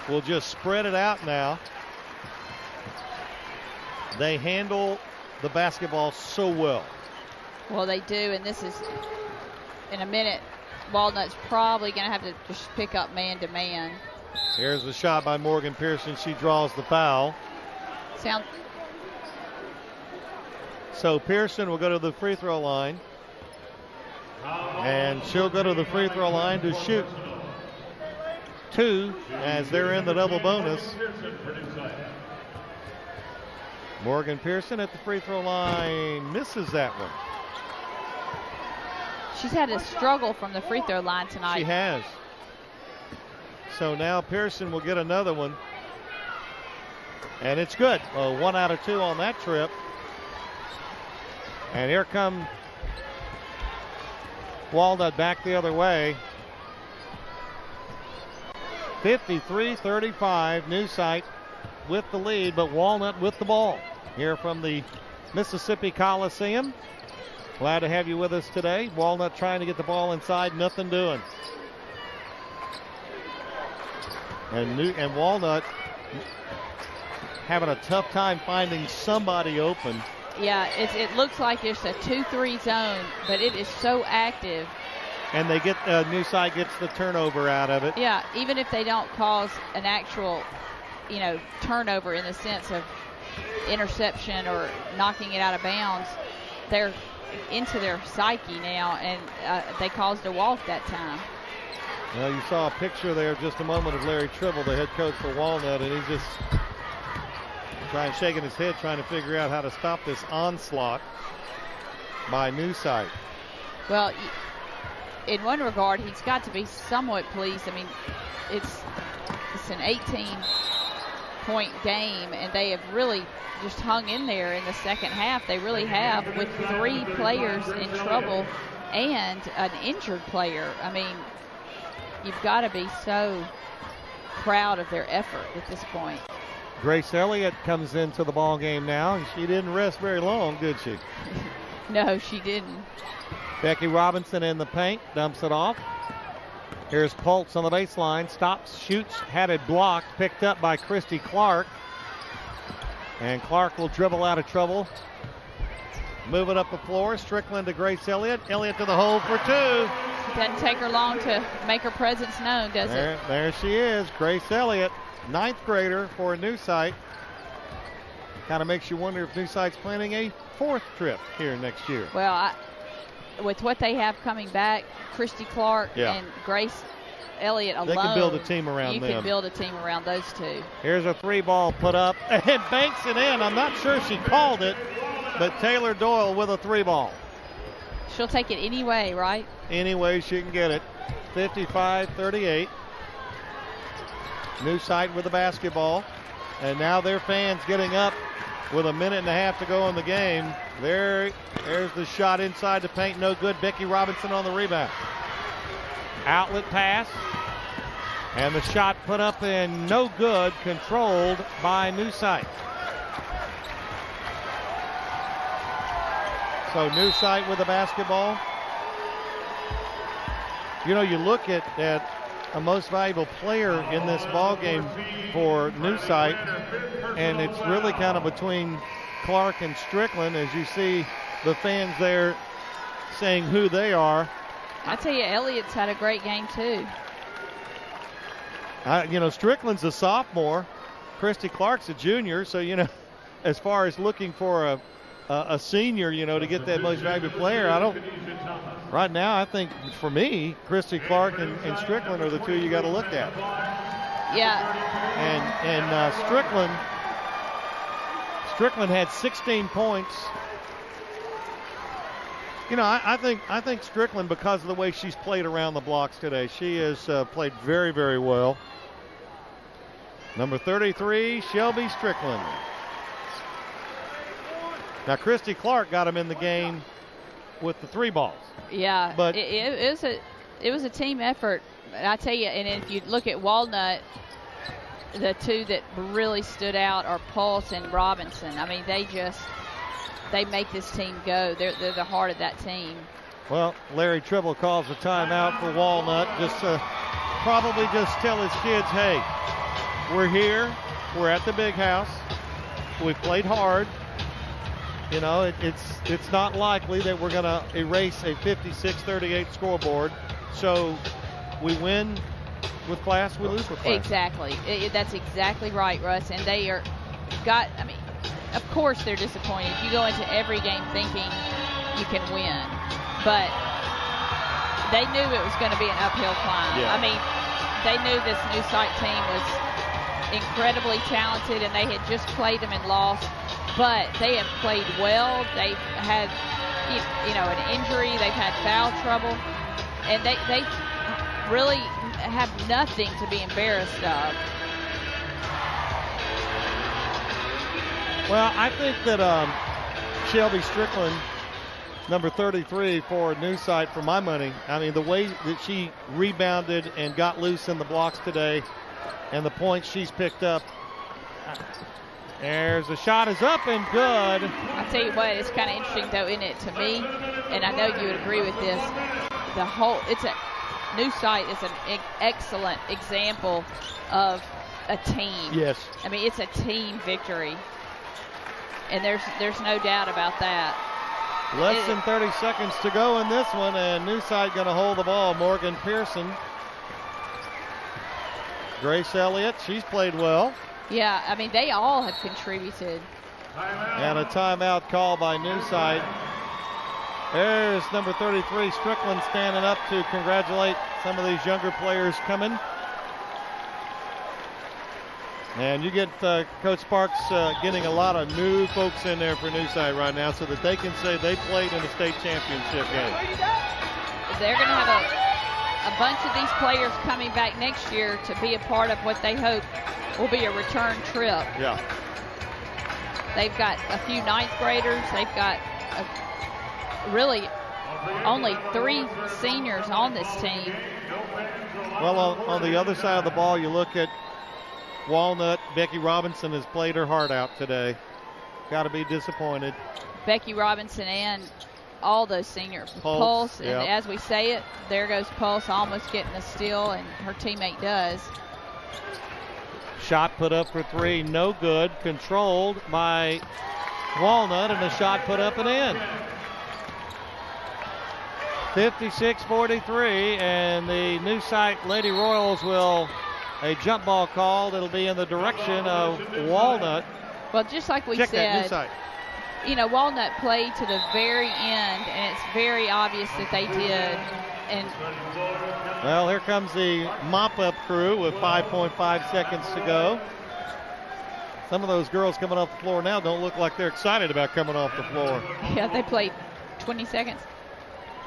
will just spread it out now. They handle the basketball so well. Well, they do, and this is, in a minute, Walnut's probably going to have to just pick up man-to-man. Here's the shot by Morgan Pearson. She draws the foul. So Pearson will go to the free throw line. And she'll go to the free throw line to shoot 2 as they're in the double bonus. Morgan Pearson at the free throw line misses that one. She's had a struggle from the free throw line tonight. She has. So now Pearson will get another one. And it's good. 1 out of 2 on that trip. And here come Walnut back the other way. 53-35. New Site with the lead, but Walnut with the ball. Here from the Mississippi Coliseum. Glad to have you with us today. Walnut trying to get the ball inside, nothing doing. And Walnut having a tough time finding somebody open. Yeah, it looks like it's a 2-3 zone, but it is so active. And they get New Side gets the turnover out of it. Yeah, even if they don't cause an actual, turnover in the sense of interception or knocking it out of bounds, they're into their psyche now, and they caused a walk that time. Well, you saw a picture there just a moment of Larry Tribble, the head coach for Walnut, and he's just shaking his head, trying to figure out how to stop this onslaught by New Site. Well, in one regard, he's got to be somewhat pleased. I mean, it's an 18 point game, and they have really just hung in there in the second half. They really have, with 3 players in trouble and an injured player. I mean, you've got to be so proud of their effort at this point. Grace Elliott comes into the ball game now, and she didn't rest very long, did she? No, she didn't. Becky Robinson in the paint, dumps it off. Here's Pultz on the baseline, stops, shoots, had it blocked, picked up by Christy Clark. And Clark will dribble out of trouble. Move it up the floor, Strickland to Grace Elliott. Elliott to the hole for 2. Doesn't take her long to make her presence known, does it? There she is, Grace Elliott, 9th grader for New Site. Kind of makes you wonder if New Site's planning a 4th trip here next year. Well, with what they have coming back, Christy Clark and Grace Elliott alone, they can build a team around them. You can build a team around those 2. Here's a 3-ball put up and banks it in. I'm not sure she called it, but Taylor Doyle with a 3-ball. She'll take it anyway, right? Any way she can get it. 55-38. New Site with the basketball. And now their fans getting up with a minute and a half to go in the game. There's the shot inside the paint, no good. Becky Robinson on the rebound. Outlet pass. And the shot put up and no good, controlled by New Site. So New Site with the basketball. You know, you look at a most valuable player in this ball game for New Site, and it's really kind of between Clark and Strickland, as you see the fans there saying who they are. I tell you, Elliott's had a great game too. Strickland's a sophomore, Christy Clark's a junior, so as far as looking for a senior, to get that most valuable player, right now I think for me, Christy Clark and Strickland are the 2 you got to look at. Yeah. And Strickland had 16 points. I think Strickland, because of the way she's played around the blocks today, she has played very, very well. Number 33, Shelby Strickland. Now, Christy Clark got him in the game with the 3 balls. Yeah, but it was a team effort. I tell you, and if you look at Walnut, the 2 that really stood out are Pulse and Robinson. I mean, they make this team go. They're the heart of that team. Well, Larry Tribble calls a timeout for Walnut, just to probably just tell his kids, hey, we're here, we're at the big house, we've played hard. It's not likely that we're going to erase a 56-38 scoreboard. So we win with class, we lose with class. Exactly. That's exactly right, Russ. And they are of course they're disappointed. You go into every game thinking you can win, but they knew it was going to be an uphill climb. Yeah. I mean, they knew this New Site team was incredibly talented, and they had just played them and lost. But they have played well. They've had, an injury. They've had foul trouble. And they really have nothing to be embarrassed of. Well, I think that Shelby Strickland, number 33 for New Site, for my money, the way that she rebounded and got loose in the blocks today and the points she's picked up, there's a shot is up and good. I tell you what, it's kind of interesting though, isn't it, to me, and I know you would agree with this, New Site is an excellent example of a team. Yes. It's a team victory, and there's no doubt about that. Less than 30 seconds to go in this one, and New Site going to hold the ball. Morgan Pearson. Grace Elliott, she's played well. Yeah, they all have contributed. And a timeout call by New Site. There's number 33, Strickland, standing up to congratulate some of these younger players coming. And you get Coach Sparks getting a lot of new folks in there for New Site right now so that they can say they played in a state championship game. They're going to have a bunch of these players coming back next year to be a part of what they hope will be a return trip. Yeah. They've got a few ninth graders. They've got really only 3 seniors on this team. Well, on the other side of the ball, you look at Walnut. Becky Robinson has played her heart out today. Got to be disappointed. Becky Robinson and all those seniors. Pulse, and yep. as we say it, there goes Pulse almost getting a steal, and her teammate does. Shot put up for 3, no good. Controlled by Walnut, and a shot put up and in. 56-43, and the new site Lady Royals will a jump ball called. It'll be in the direction of Walnut. Well, just like we Check that new said, site. you know, Walnut played to the very end, and it's very obvious that they did. And well, here comes the mop-up crew with 5.5 seconds to go. Some of those girls coming off the floor now don't look like they're excited about coming off the floor. yeah, they played 20 seconds.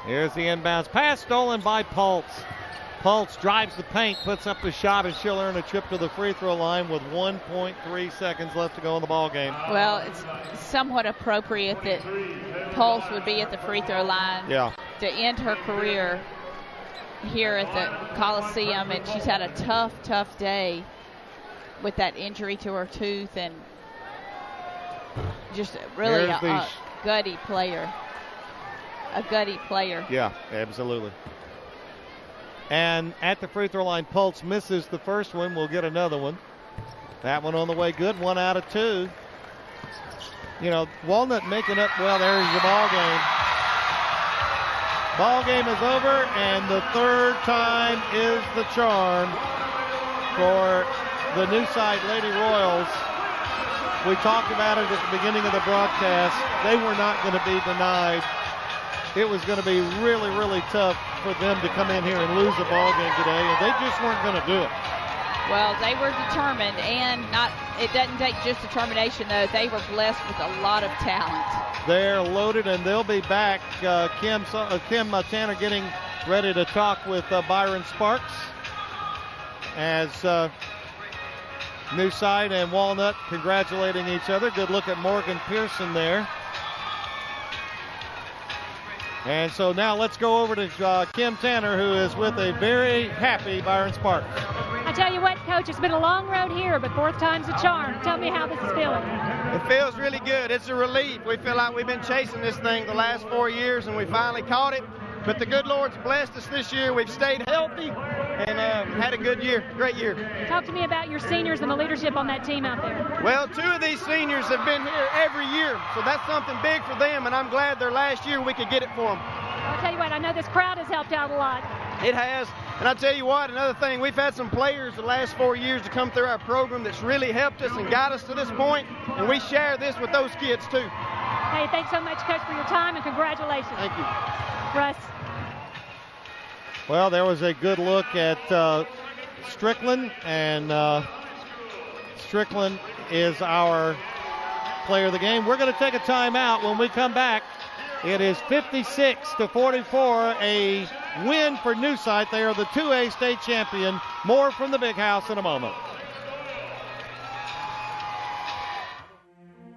Here's the inbounds pass, stolen by Pulse. Pulse drives the paint, puts up the shot, and she'll earn a trip to the free throw line with 1.3 seconds left to go in the ball game. Well, it's somewhat appropriate that Pulse would be at the free throw line to end her career here at the Coliseum, and she's had a tough day with that injury to her tooth, and just really a gutty player. A gutty player. Yeah, absolutely. And at the free throw line, Pulse misses the first one. We'll get another one. That one on the way good. 1 out of 2. You know, Walnut making up. Well, there's the ball game. Ball game is over, and the third time is the charm for the new side Lady Royals. We talked about it at the beginning of the broadcast. They were not going to be denied. It was going to be really, really tough for them to come in here and lose the ball game today, and they just weren't going to do it. Well, they were determined, and it doesn't take just determination, though. They were blessed with a lot of talent. They're loaded, and they'll be back. Kim Tanner getting ready to talk with Byron Sparks as new side and Walnut congratulating each other. Good look at Morgan Pearson there. And so now let's go over to Kim Tanner, who is with a very happy Byron Sparks. I tell you what, Coach, it's been a long road here, but 4th time's a charm. Tell me how this is feeling. It feels really good. It's a relief. We feel like we've been chasing this thing the last 4 years, and we finally caught it. But the good Lord's blessed us this year. We've stayed healthy and had a good year, great year. Talk to me about your seniors and the leadership on that team out there. Well, 2 of these seniors have been here every year, so that's something big for them, and I'm glad their last year we could get it for them. I'll tell you what, I know this crowd has helped out a lot. It has, and I'll tell you what, another thing, we've had some players the last 4 years to come through our program that's really helped us and got us to this point, and we share this with those kids too. Hey, thanks so much, Coach, for your time, and congratulations. Thank you. Russ. Well, there was a good look at Strickland, and Strickland is our player of the game. We're going to take a timeout. When we come back, it is 56-44, a win for New Site. They are the 2A state champion. More from the Big House in a moment.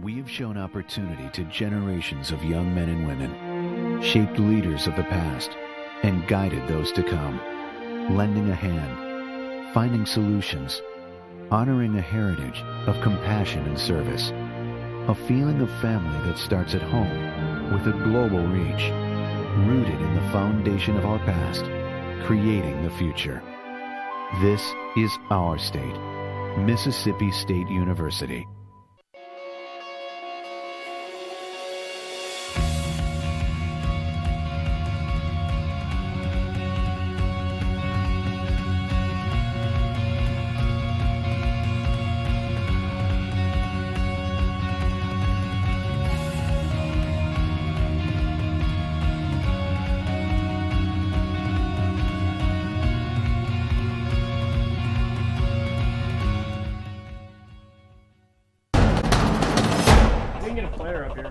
We have shown opportunity to generations of young men and women, shaped leaders of the past, and guided those to come, lending a hand, finding solutions, honoring a heritage of compassion and service, a feeling of family that starts at home with a global reach, rooted in the foundation of our past, creating the future. This is our state, Mississippi State University.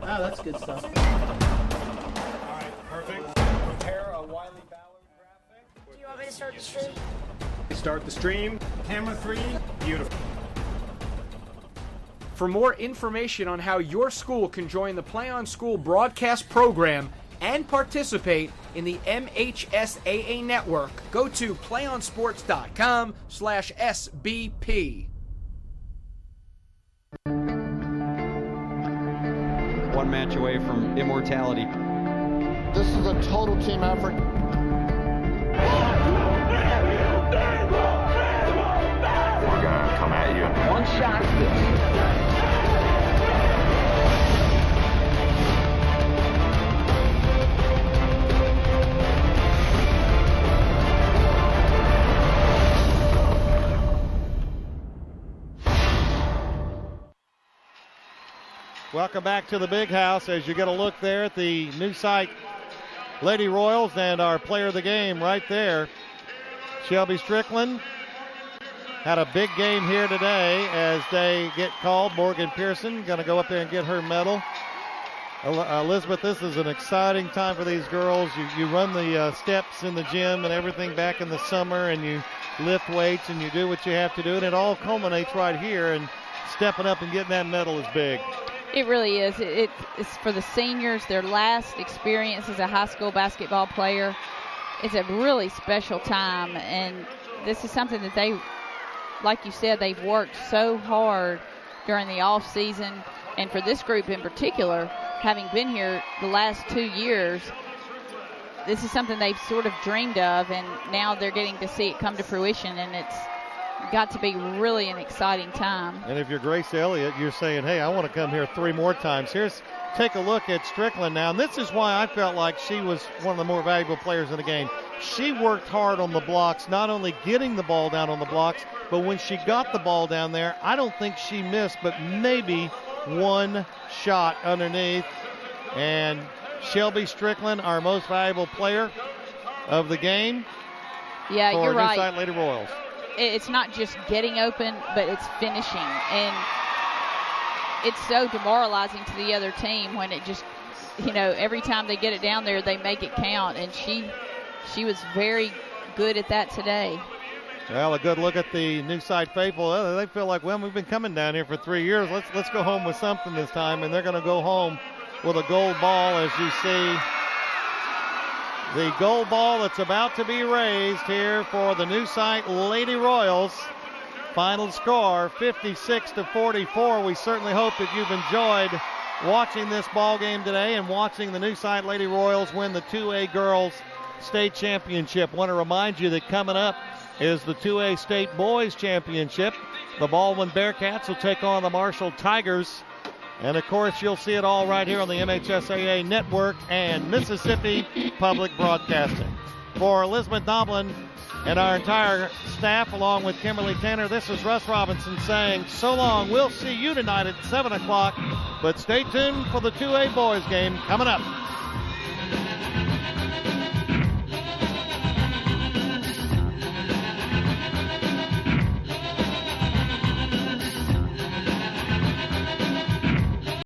Oh, that's good stuff. All right, perfect. Prepare a Wiley Ballard graphic. Do you want me to start the stream? Start the stream. Camera 3. Beautiful. For more information on how your school can join the Play on School broadcast program and participate in the MHSAA network, go to playonsports.com/SBP. One match away from immortality. This is a total team effort. We're gonna come at you. One shot. Welcome back to the big house as you get a look there at the new site Lady Royals and our player of the game right there. Shelby Strickland had a big game here today as they get called. Morgan Pearson going to go up there and get her medal. Elizabeth, this is an exciting time for these girls. You run the steps in the gym and everything back in the summer, and you lift weights and you do what you have to do, and it all culminates right here, and stepping up and getting that medal is big. It really is. It's for the seniors, their last experience as a high school basketball player. It's a really special time, and this is something that they, like you said, they've worked so hard during the off season, and for this group in particular, having been here the last 2 years, this is something they've sort of dreamed of, and now they're getting to see it come to fruition, and it's got to be really an exciting time. And if you're Grace Elliott, you're saying, hey, I want to come here 3 more times. Take a look at Strickland now, and this is why I felt like she was one of the more valuable players in the game. She worked hard on the blocks, not only getting the ball down on the blocks, but when she got the ball down there, I don't think she missed, but maybe one shot underneath. And Shelby Strickland, our most valuable player of the game. Yeah, you're right. For Newside Lady Royals. It's not just getting open, but it's finishing. And it's so demoralizing to the other team when it just, every time they get it down there, they make it count. And she was very good at that today. Well, a good look at the Newside faithful. They feel like, well, we've been coming down here for 3 years. Let's go home with something this time. And they're going to go home with a gold ball, as you see. The gold ball that's about to be raised here for the new site Lady Royals. Final score 56-44. We certainly hope that you've enjoyed watching this ball game today and watching the new site Lady Royals win the 2A Girls State Championship. Want to remind you that coming up is the 2A State Boys Championship. The Baldwin Bearcats will take on the Marshall Tigers. And, of course, you'll see it all right here on the MHSAA Network and Mississippi Public Broadcasting. For Elizabeth Doblin and our entire staff, along with Kimberly Tanner, this is Russ Robinson saying so long. We'll see you tonight at 7 o'clock, but stay tuned for the 2A boys game coming up.